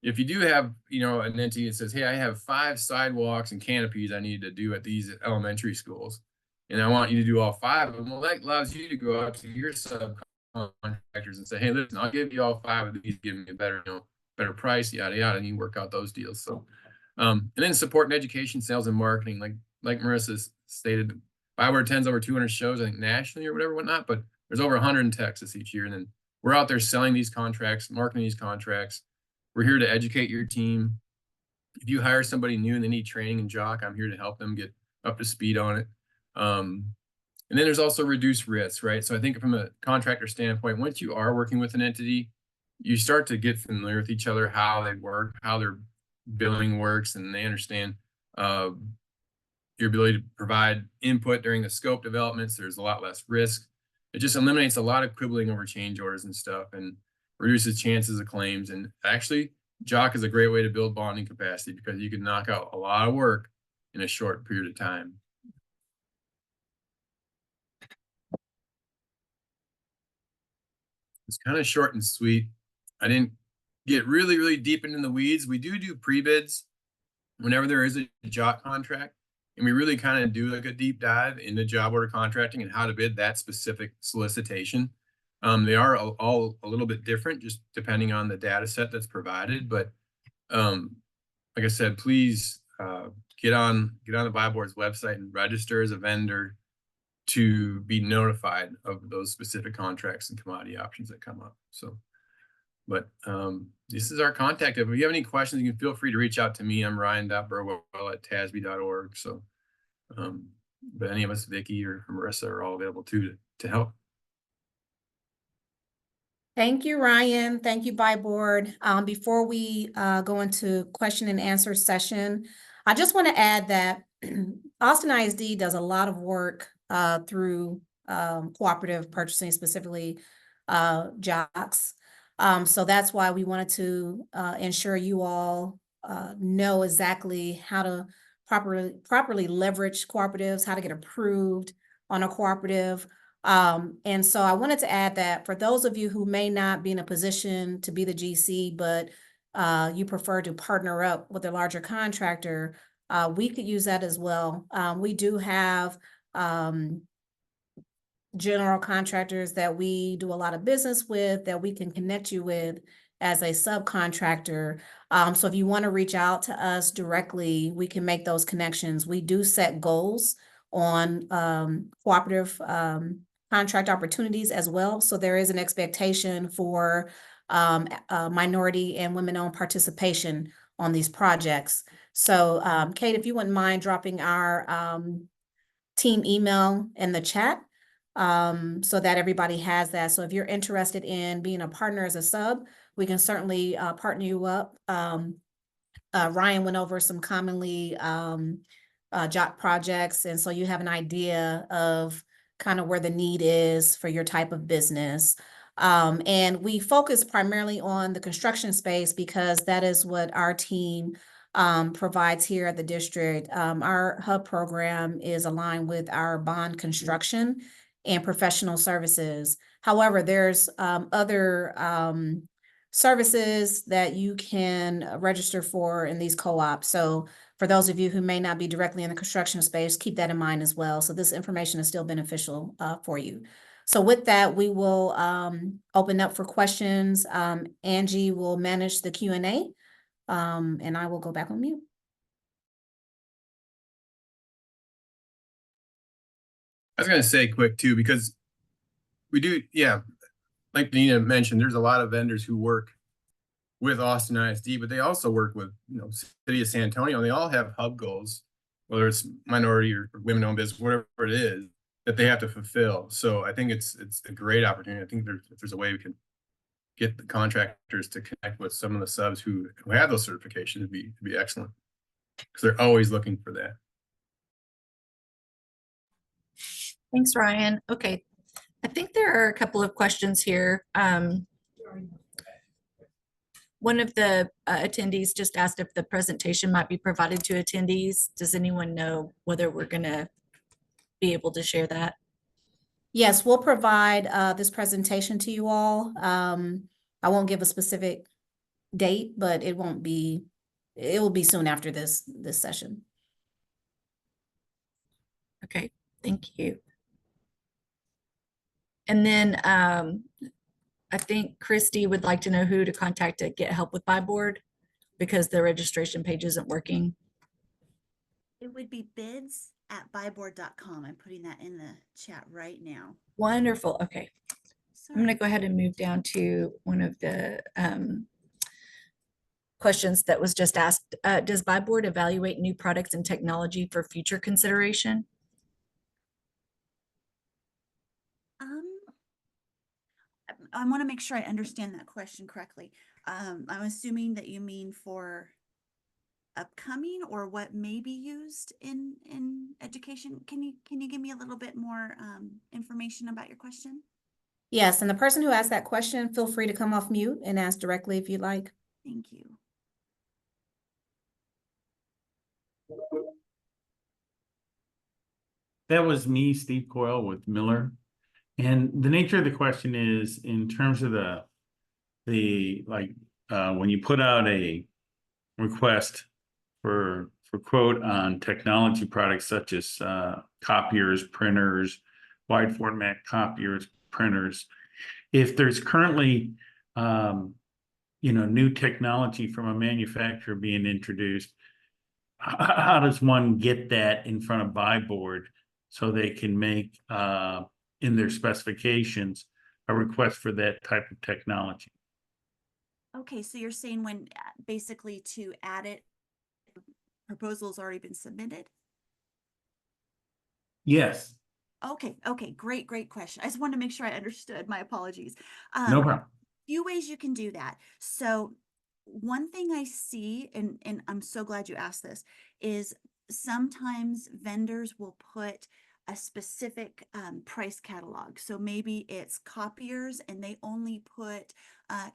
if you do have, you know, an entity that says, hey, I have 5 sidewalks and canopies I need to do at these elementary schools, and I want you to do all 5 of them, well, that allows you to go out to your subcontractors and say, hey, listen, I'll give you all 5 of these, give me a better, you know, better price, yada, yada, and you work out those deals. So, and then support and education, sales and marketing, like Marissa stated, BuyBoard attends over 200 shows, I think nationally or whatever, whatnot, but there's over 100 in Texas each year. And then we're out there selling these contracts, marketing these contracts. We're here to educate your team. If you hire somebody new and they need training in Jock, I'm here to help them get up to speed on it. And then there's also reduced risk, right? So I think from a contractor standpoint, once you are working with an entity, you start to get familiar with each other, how they work, how their billing works, and they understand your ability to provide input during the scope developments. There's a lot less risk. It just eliminates a lot of quibbling over change orders and stuff and reduces chances of claims. And actually, Jock is a great way to build bonding capacity because you can knock out a lot of work in a short period of time. It's kind of short and sweet. I didn't get really, really deep into the weeds. We do pre-bids whenever there is a Jock contract. And we really kind of do like a deep dive into job order contracting and how to bid that specific solicitation. They are all a little bit different just depending on the data set that's provided. But like I said, please get on the BuyBoard's website and register as a vendor to be notified of those specific contracts and commodity options that come up. So, but this is our contact. If you have any questions, you can feel free to reach out to me. I'm ryan.burwell@tasb.org. So, but any of us, Vicky or Marissa, are all available too to help. Thank you, Ryan. Thank you, BuyBoard. Before we go into question and answer session, I just want to add that Austin ISD does a lot of work through cooperative purchasing, specifically Jocks. So that's why we wanted to ensure you all know exactly how to properly leverage cooperatives, how to get approved on a cooperative. And so I wanted to add that for those of you who may not be in a position to be the GC, but you prefer to partner up with a larger contractor, we could use that as well. We do have general contractors that we do a lot of business with that we can connect you with as a subcontractor. So if you want to reach out to us directly, we can make those connections. We do set goals on cooperative contract opportunities as well. So there is an expectation for minority and women-owned participation on these projects. So Kate, if you wouldn't mind dropping our team email in the chat so that everybody has that. So if you're interested in being a partner as a sub, we can certainly partner you up. Ryan went over some commonly Jock projects, and so you have an idea of kind of where the need is for your type of business. And we focus primarily on the construction space because that is what our team provides here at the district. Our hub program is aligned with our bond construction and professional services. However, there's other services that you can register for in these co-ops. So for those of you who may not be directly in the construction space, keep that in mind as well. So this information is still beneficial for you. So with that, we will open up for questions. Angie will manage the Q&A, and I will go back on mute. I was going to say quick too, because we do, yeah, like Nina mentioned, there's a lot of vendors who work with Austin ISD, but they also work with, City of San Antonio, and they all have hub goals, whether it's minority or women-owned business, whatever it is, that they have to fulfill. So I think it's a great opportunity. I think if there's a way we can get the contractors to connect with some of the subs who have those certifications, it'd be excellent, because they're always looking for that. Thanks, Ryan. Okay, I think there are a couple of questions here. One of the attendees just asked if the presentation might be provided to attendees. Does anyone know whether we're going to be able to share that? Yes, we'll provide this presentation to you all. I won't give a specific date, but it will be soon after this session. Okay, thank you. And then I think Christy would like to know who to contact to get help with BuyBoard because the registration page isn't working. It would be bids@buyboard.com. I'm putting that in the chat right now. Wonderful. Okay. Sorry. I'm going to go ahead and move down to one of the questions that was just asked. Does BuyBoard evaluate new products and technology for future consideration? I want to make sure I understand that question correctly. I'm assuming that you mean for upcoming or what may be used in education. Can you give me a little bit more information about your question? Yes, and the person who asked that question, feel free to come off mute and ask directly if you'd like. Thank you. That was me, Steve Coyle with Miller. And the nature of the question is in terms of when you put out a request for quote on technology products such as copiers, printers, wide format copiers, printers, if there's currently new technology from a manufacturer being introduced, how does one get that in front of BuyBoard so they can make in their specifications a request for that type of technology? Okay, so you're saying when basically to add it, proposal's already been submitted? Yes. Okay, great question. I just wanted to make sure I understood. My apologies. No problem. Few ways you can do that. So one thing I see, and I'm so glad you asked this, is sometimes vendors will put a specific price catalog. So maybe it's copiers and they only put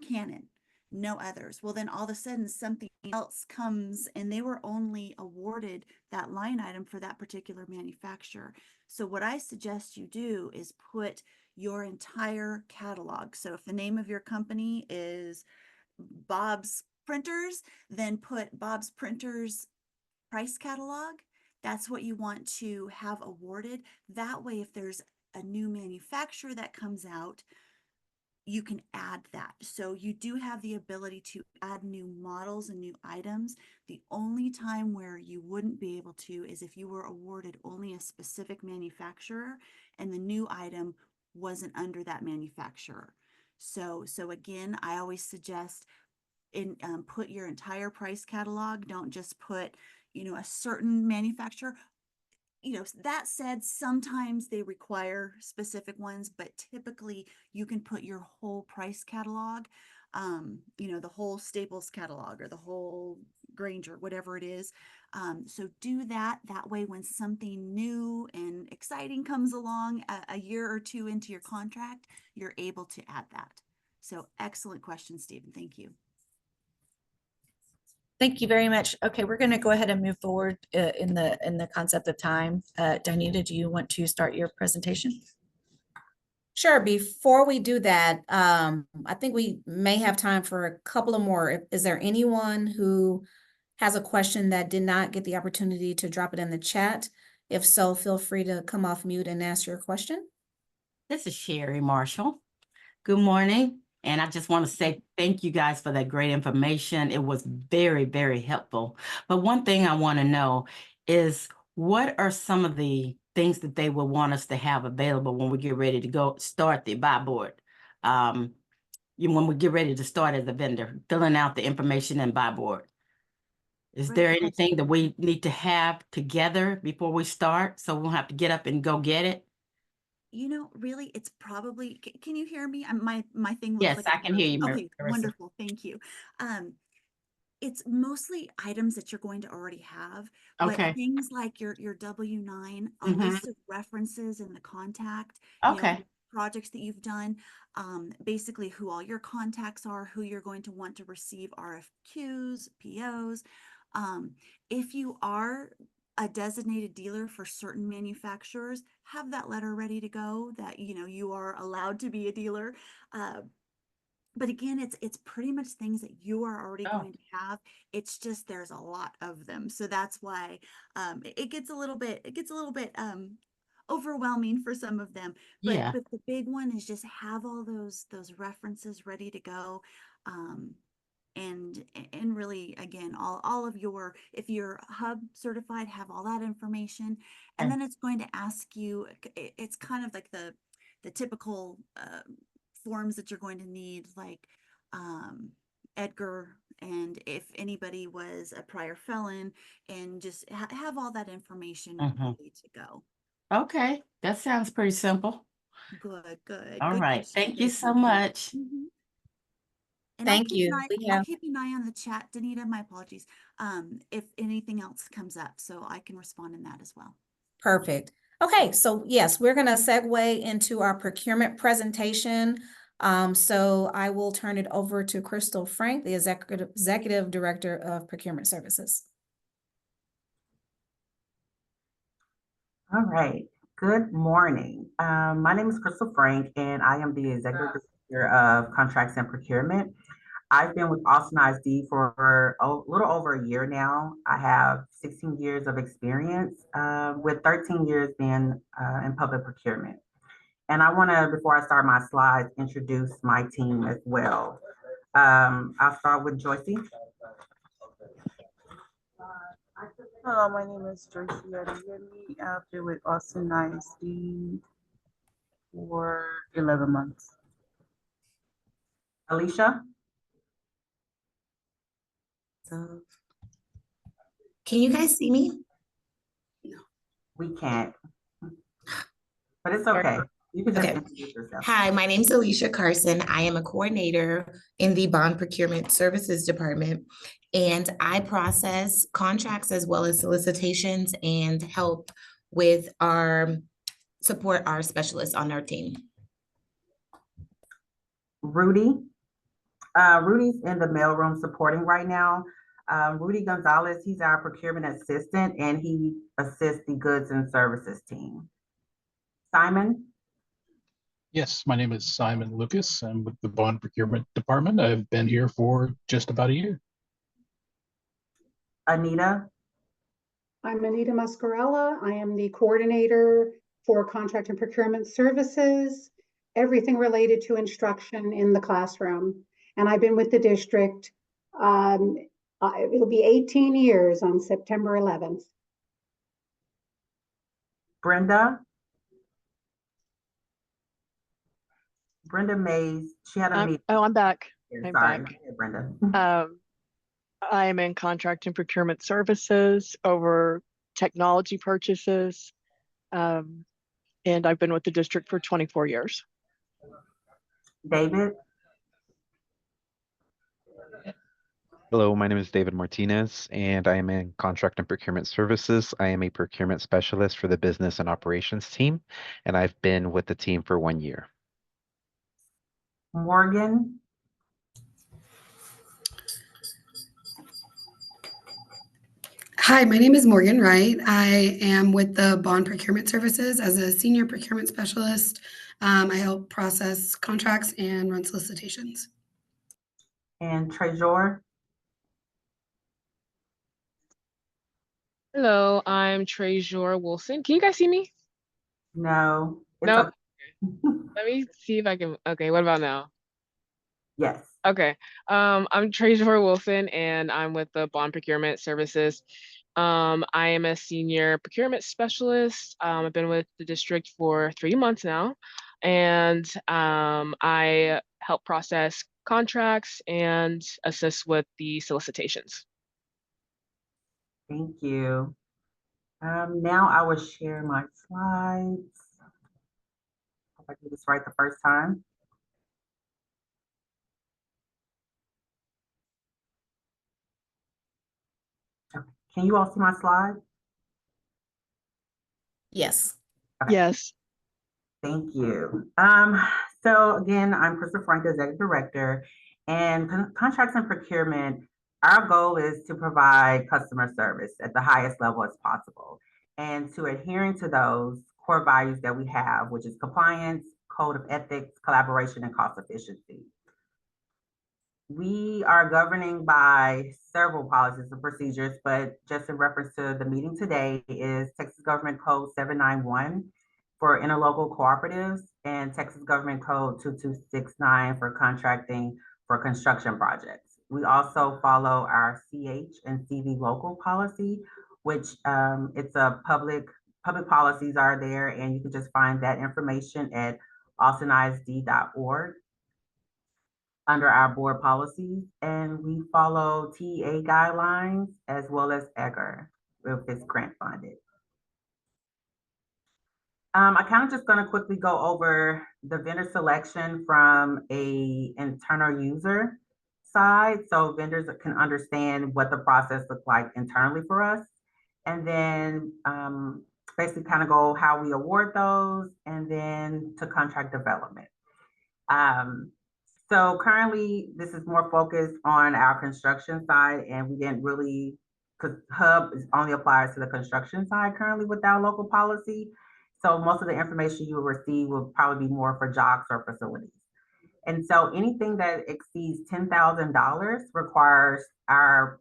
Canon, no others. Well, then all of a sudden something else comes and they were only awarded that line item for that particular manufacturer. So what I suggest you do is put your entire catalog. So if the name of your company is Bob's Printers, then put Bob's Printers price catalog. That's what you want to have awarded. That way, if there's a new manufacturer that comes out, you can add that. So you do have the ability to add new models and new items. The only time where you wouldn't be able to is if you were awarded only a specific manufacturer and the new item wasn't under that manufacturer. So again, I always suggest put your entire price catalog. Don't just put, a certain manufacturer. That said, sometimes they require specific ones, but typically you can put your whole price catalog. the whole Staples catalog or the whole Granger, whatever it is. So do that. That way, when something new and exciting comes along a year or two into your contract, you're able to add that. So excellent question, Stephen. Thank you. Thank you very much. Okay, we're going to go ahead and move forward in the concept of time. Danita, do you want to start your presentation? Sure. Before we do that, I think we may have time for a couple of more. Is there anyone who has a question that did not get the opportunity to drop it in the chat? If so, feel free to come off mute and ask your question. This is Sherry Marshall. Good morning. And I just want to say thank you guys for that great information. It was very, very helpful. But one thing I want to know is, what are some of the things that they will want us to have available when we get ready to go start the BuyBoard? When we get ready to start as a vendor, filling out the information in BuyBoard. Is there anything that we need to have together before we start, so we won't have to get up and go get it? Really, it's probably, can you hear me? My thing looks Yes, like I can hear you, okay, Marissa. wonderful. Thank you. It's mostly items that you're going to already have, but Okay. things like your W-9, a Mhm. list of references in the contact, Okay. projects that you've done, basically who all your contacts are, who you're going to want to receive RFQs, POs. If you are a designated dealer for certain manufacturers, have that letter ready to go that you are allowed to be a dealer. But again, it's pretty much things that you are already going to have. It's just there's a lot of them, so that's why it gets a little bit overwhelming for some of them. But Yeah. but the big one is just have all those references ready to go. And really, again, all of your, if you're hub certified, have all that information. And Okay. then it's going to ask you, it's kind of like the typical forms that you're going to need, like Edgar, and if anybody was a prior felon, and just have all that information ready to go. Okay, that sounds pretty simple. Good. All Good right, question. thank you Good so question. much. And Thank you. I'll keep an eye on the chat, Danita, my apologies, if anything else comes up, so I can respond in that as well. Perfect. Okay, so yes, we're going to segue into our procurement presentation. So I will turn it over to Crystal Frank, the Executive Director of Procurement Services. All right. Good morning. My name is Crystal Frank, and I am the Executive Director of Contracts and Procurement. I've been with Austin ISD for a little over a year now. I have 16 years of experience, with 13 years being in public procurement. And I want to, before I start my slides, introduce my team as well. I'll start with Joycey. Hello, my name is Joyce Adeyemi. I've been with Austin ISD for 11 months. Alicia. Can you guys see me? We can't, but it's okay. You can just introduce yourself. Hi, my name is Alicia Carson. I am a coordinator in the Bond Procurement Services Department, and I process contracts as well as solicitations and help with support our specialists on our team. Rudy. Rudy's in the mailroom supporting right now. Rudy Gonzalez, he's our procurement assistant, and he assists the goods and services team. Simon. Yes, my name is Simon Lucas. I'm with the Bond Procurement Department. I've been here for just about a year. Anita. I'm Anita Mascarella. I am the coordinator for Contract and Procurement Services, everything related to instruction in the classroom. And I've been with the district, it'll be 18 years on September 11th. Brenda. Brenda Mays, she had a meeting. Oh, I'm back. I'm back. Brenda. I am in contract and procurement services over technology purchases. And I've been with the district for 24 years. David. Hello, my name is David Martinez, and I am in Contract and Procurement Services. I am a procurement specialist for the business and operations team, and I've been with the team for 1 year. Morgan. Hi, my name is Morgan Wright. I am with the Bond Procurement Services as a senior procurement specialist. I help process contracts and run solicitations. And Trejor. Hello, I'm Trejor Wilson. Can you guys see me? No. No? Okay. Let me see if I can. Okay, what about now? Yes. Okay. I'm Trejor Wilson, and I'm with the Bond Procurement Services. I am a senior procurement specialist. I've been with the district for 3 months now, and I help process contracts and assist with the solicitations. Thank you. Now I will share my slides. Hope I do this right the first time. Okay. Can you all see my slide? Yes. Okay. Yes. Thank you. So again, I'm Crystal Frank, Executive Director, and Contracts and Procurement. Our goal is to provide customer service at the highest level as possible, and to adhering to those core values that we have, which is compliance, code of ethics, collaboration, and cost efficiency. We are governing by several policies and procedures, but just in reference to the meeting today is Texas Government Code 791 for interlocal cooperatives and Texas Government Code 2269 for contracting for construction projects. We also follow our CH and CV local policy, which it's a public policies are there, and you can just find that information at austinisd.org. under our board policies, and we follow TEA guidelines as well as EGR if it's grant funded. I kind of just going to quickly go over the vendor selection from a internal user side, so vendors can understand what the process looks like internally for us, and then basically kind of go how we award those, and then to contract development. So currently, this is more focused on our construction side, and we didn't really, because HUB only applies to the construction side currently with our local policy. So most of the information you will receive will probably be more for jobs or facilities. And so anything that exceeds $10,000 requires our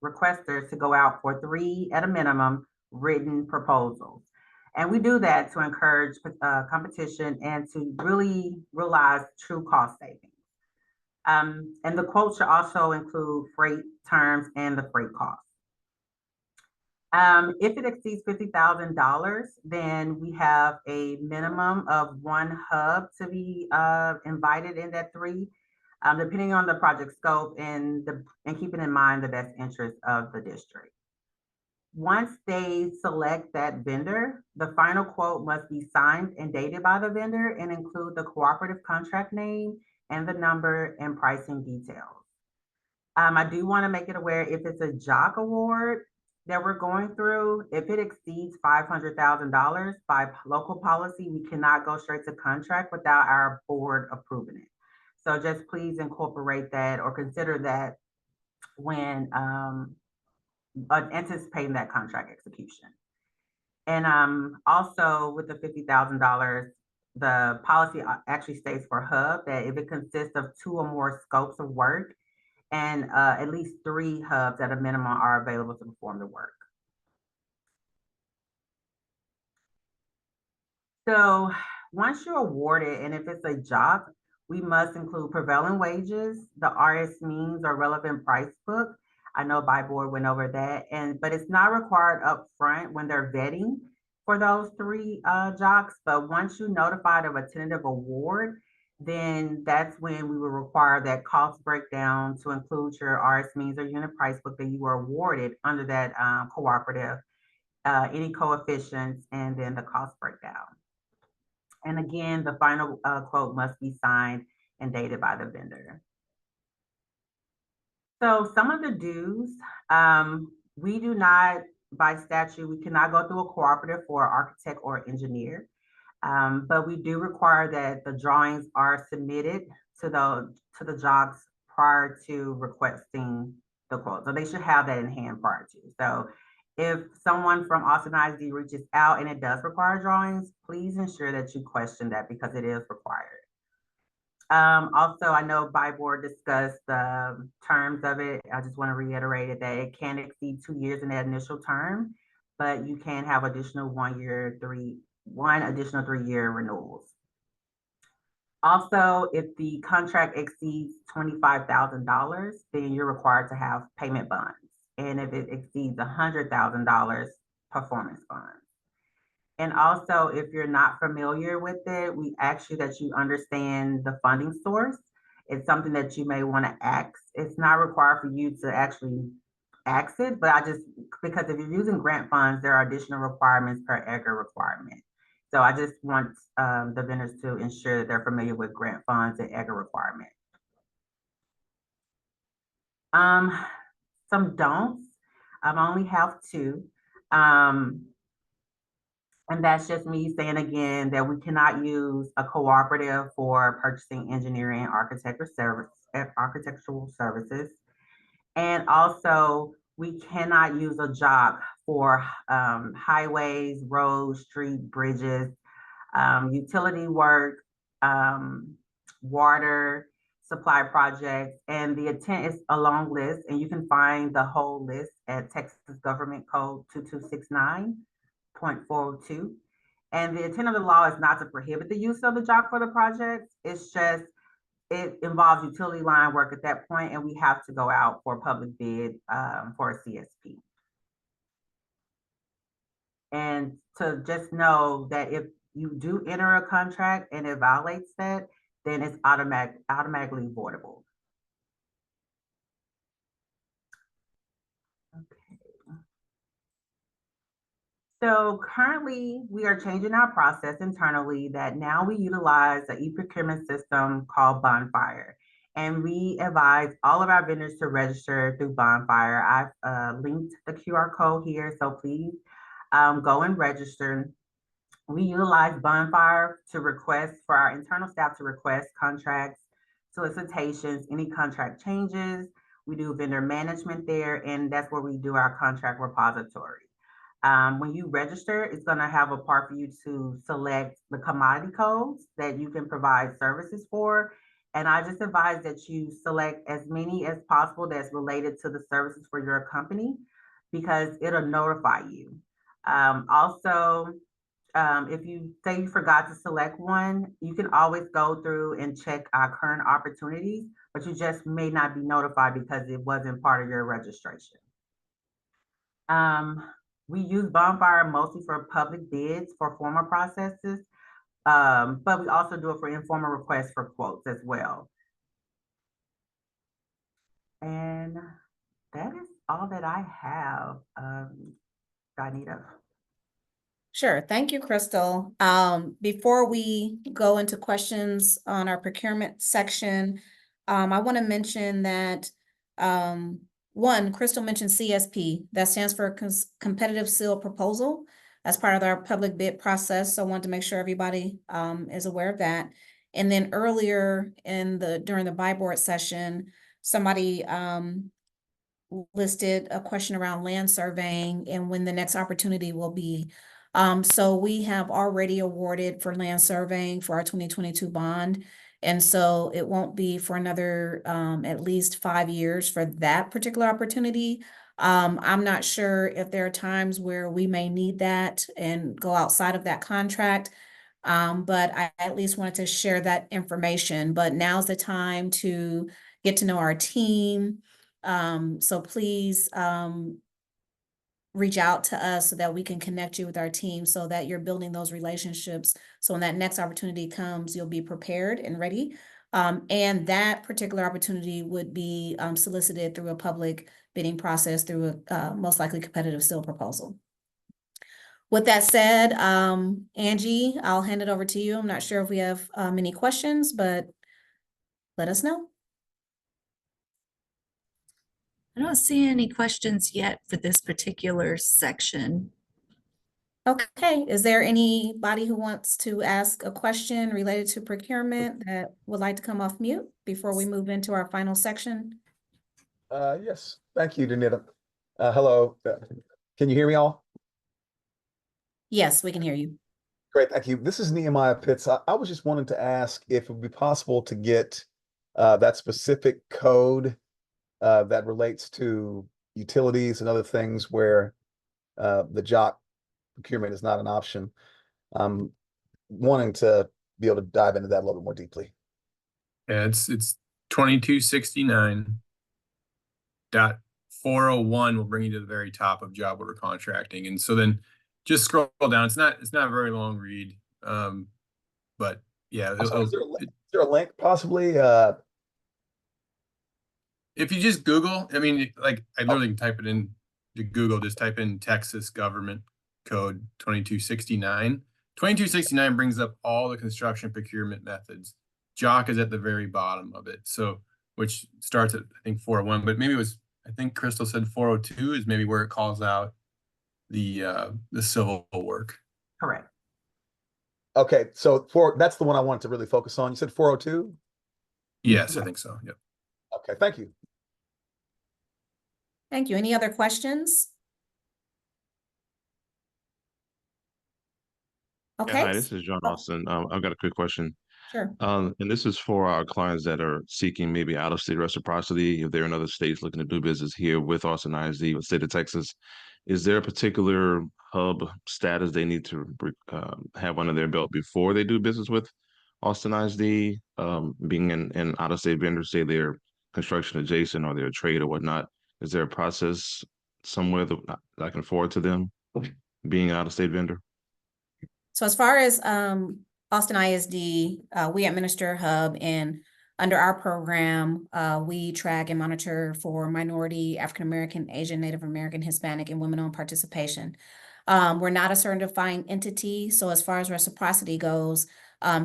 requesters to go out for 3 at a minimum written proposals. And we do that to encourage competition and to really realize true cost savings. And the quote should also include freight terms and the freight costs. If it exceeds $50,000, then we have a minimum of 1 hub to be invited in that 3, depending on the project scope and keeping in mind the best interest of the district. Once they select that vendor, the final quote must be signed and dated by the vendor and include the cooperative contract name and the number and pricing details. I do want to make it aware if it's a JOC award that we're going through, if it exceeds $500,000 by local policy, we cannot go straight to contract without our board approving it. So just please incorporate that or consider that when anticipating that contract execution. And also with the $50,000, the policy actually states for HUB that if it consists of 2 or more scopes of work and at least 3 hubs at a minimum are available to perform the work. So once you're awarded, and if it's a job, we must include prevailing wages, the RS means or relevant price book. I know BuyBoard went over that, but it's not required up front when they're vetting for those 3 JOCs. But once you're notified of a tentative award, then that's when we will require that cost breakdown to include your RS means or unit price book that you were awarded under that cooperative, any coefficients, and then the cost breakdown. And again, the final quote must be signed and dated by the vendor. So some of the dues, we do not, by statute, we cannot go through a cooperative for an architect or engineer. But we do require that the drawings are submitted to the jobs prior to requesting the quote. So they should have that in hand prior to. So if someone from Austin ISD reaches out and it does require drawings, please ensure that you question that because it is required. Also, I know BuyBoard discussed the terms of it. I just want to reiterate it that it can't exceed 2 years in that initial term, but you can have additional 1 year, one additional 3-year renewals. Also, if the contract exceeds $25,000, then you're required to have payment bonds. And if it exceeds $100,000, performance bonds. And also, if you're not familiar with it, we ask you that you understand the funding source. It's something that you may want to ask. It's not required for you to actually ask it, but because if you're using grant funds, there are additional requirements per EGR requirement. So I just want the vendors to ensure that they're familiar with grant funds and EGR requirements. Some don'ts. I only have 2. And that's just me saying again that we cannot use a cooperative for purchasing, engineering, architectural services. And also, we cannot use a job for highways, roads, streets, bridges, utility work, water supply projects. And the intent is a long list, and you can find the whole list at Texas Government Code 2269.402. And the intent of the law is not to prohibit the use of the job for the project. It's just, it involves utility line work at that point, and we have to go out for a public bid for a CSP. And to just know that if you do enter a contract and it violates that, then it's automatically voidable. So currently, we are changing our process internally that now we utilize an e-procurement system called Bonfire. And we advise all of our vendors to register through Bonfire. I've linked the QR code here, so please go and register. We utilize Bonfire to request for our internal staff to request contracts, solicitations, any contract changes. We do vendor management there, and that's where we do our contract repository. When you register, it's going to have a part for you to select the commodity codes that you can provide services for. And I just advise that you select as many as possible that's related to the services for your company, because it'll notify you. Also, if you say you forgot to select one, you can always go through and check our current opportunities, but you just may not be notified because it wasn't part of your registration. We use Bonfire mostly for public bids for formal processes, but we also do it for informal requests for quotes as well. And that is all that I have, Donita. Sure. Thank you, Crystal. Before we go into questions on our procurement section, I want to mention that one, Crystal mentioned CSP. That stands for Competitive Seal Proposal as part of our public bid process. So I wanted to make sure everybody is aware of that. And then earlier during the BuyBoard session, somebody listed a question around land surveying and when the next opportunity will be. So we have already awarded for land surveying for our 2022 bond. And so it won't be for another at least 5 years for that particular opportunity. I'm not sure if there are times where we may need that and go outside of that contract. But I at least wanted to share that information. But now's the time to get to know our team. So please reach out to us so that we can connect you with our team so that you're building those relationships. So when that next opportunity comes, you'll be prepared and ready. And that particular opportunity would be solicited through a public bidding process through a most likely competitive seal proposal. With that said, Angie, I'll hand it over to you. I'm not sure if we have any questions, but let us know. I don't see any questions yet for this particular section. Okay, is there anybody who wants to ask a question related to procurement that would like to come off mute before we move into our final section? Yes, thank you, Danita. Hello, can you hear me all? Yes, we can hear you. Great, thank you. This is Nehemiah Pitts. I was just wanting to ask if it would be possible to get that specific code that relates to utilities and other things where the jock procurement is not an option. I'm wanting to be able to dive into that a little bit more deeply. Yeah, it's 2269.401 will bring you to the very top of job order contracting. And so then just scroll down. It's not a very long read. But yeah, Sorry, is there a link possibly? If you just Google, I mean, like I literally can type it in to Google, just type in Texas government code 2269. 2269 brings up all the construction procurement methods. JOC is at the very bottom of it. So, which starts at, I think, 401, but maybe it was, I think Crystal said 402 is maybe where it calls out the civil work. Correct. Okay, so that's the one I wanted to really focus on. You said 402? Yes, I think so. Yep. Okay, thank you. Thank you. Any other questions? Okay. Yeah, hi, this is John Austin. I've got a quick question. Sure. And this is for our clients that are seeking maybe out-of-state reciprocity. If they're in other states looking to do business here with Austin ISD, with the state of Texas, is there a particular hub status they need to have under their belt before they do business with Austin ISD? Being an out-of-state vendor, say they're construction adjacent or they're a trade or whatnot, is there a process somewhere that I can forward to them being an out-of-state vendor? So as far as Austin ISD, we administer Hub, and under our program, we track and monitor for minority, African American, Asian, Native American, Hispanic, and women-owned participation. We're not a certifying entity, so as far as reciprocity goes,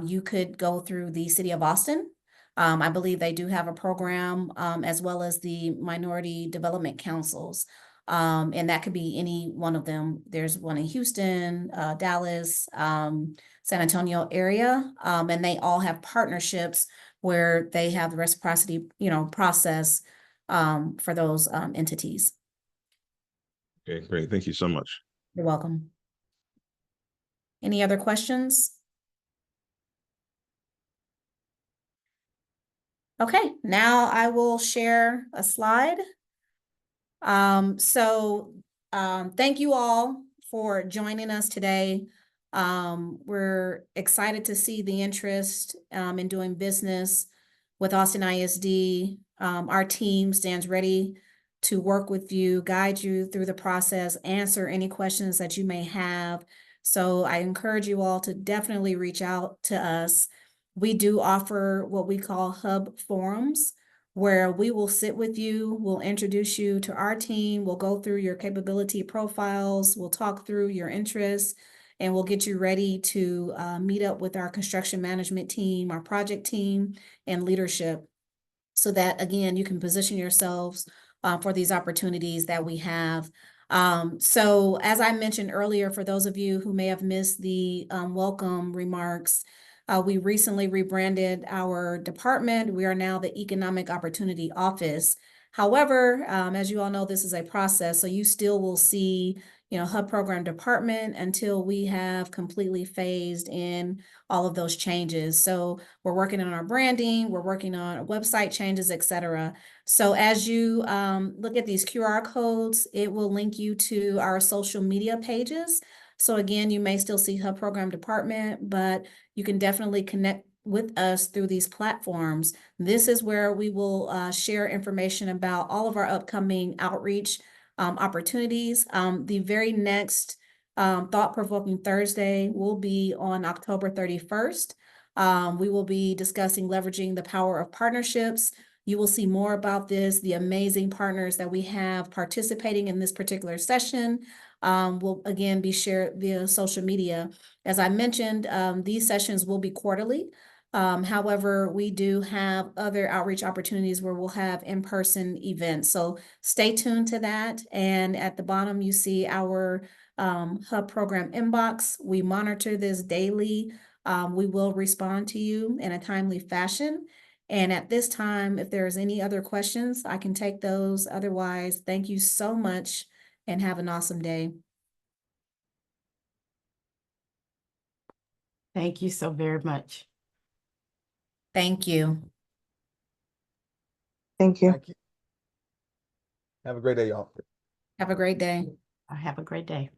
you could go through the City of Austin. I believe they do have a program, as well as the Minority Development Councils. And that could be any one of them. There's one in Houston, Dallas, San Antonio area, and they all have partnerships where they have the reciprocity, process for those entities. Okay, great. Thank you so much. You're welcome. Any other questions? Okay, now I will share a slide. Thank you all for joining us today. We're excited to see the interest in doing business with Austin ISD. Our team stands ready to work with you, guide you through the process, answer any questions that you may have. So I encourage you all to definitely reach out to us. We do offer what we call hub forums, where we will sit with you, we'll introduce you to our team, we'll go through your capability profiles, we'll talk through your interests, and we'll get you ready to meet up with our construction management team, our project team, and leadership, so that, again, you can position yourselves for these opportunities that we have. So as I mentioned earlier, for those of you who may have missed the welcome remarks, we recently rebranded our department. We are now the Economic Opportunity Office. However, as you all know, this is a process, so you still will see, Hub Program Department until we have completely phased in all of those changes. So we're working on our branding, we're working on website changes, etc. So as you look at these QR codes, it will link you to our social media pages. So again, you may still see Hub Program Department, but you can definitely connect with us through these platforms. This is where we will share information about all of our upcoming outreach opportunities. The very next Thought-Provoking Thursday will be on October 31st. We will be discussing leveraging the power of partnerships. You will see more about this, the amazing partners that we have participating in this particular session. Will again be shared via social media. As I mentioned, these sessions will be quarterly. However, we do have other outreach opportunities where we'll have in-person events. So stay tuned to that. And at the bottom, you see our hub program inbox. We monitor this daily. We will respond to you in a timely fashion. And at this time, if there's any other questions, I can take those. Otherwise, thank you so much and have an awesome day. Thank you so very much. Thank you. Thank you. Thank you. Have a great day, y'all. Have a great day. Have a great day.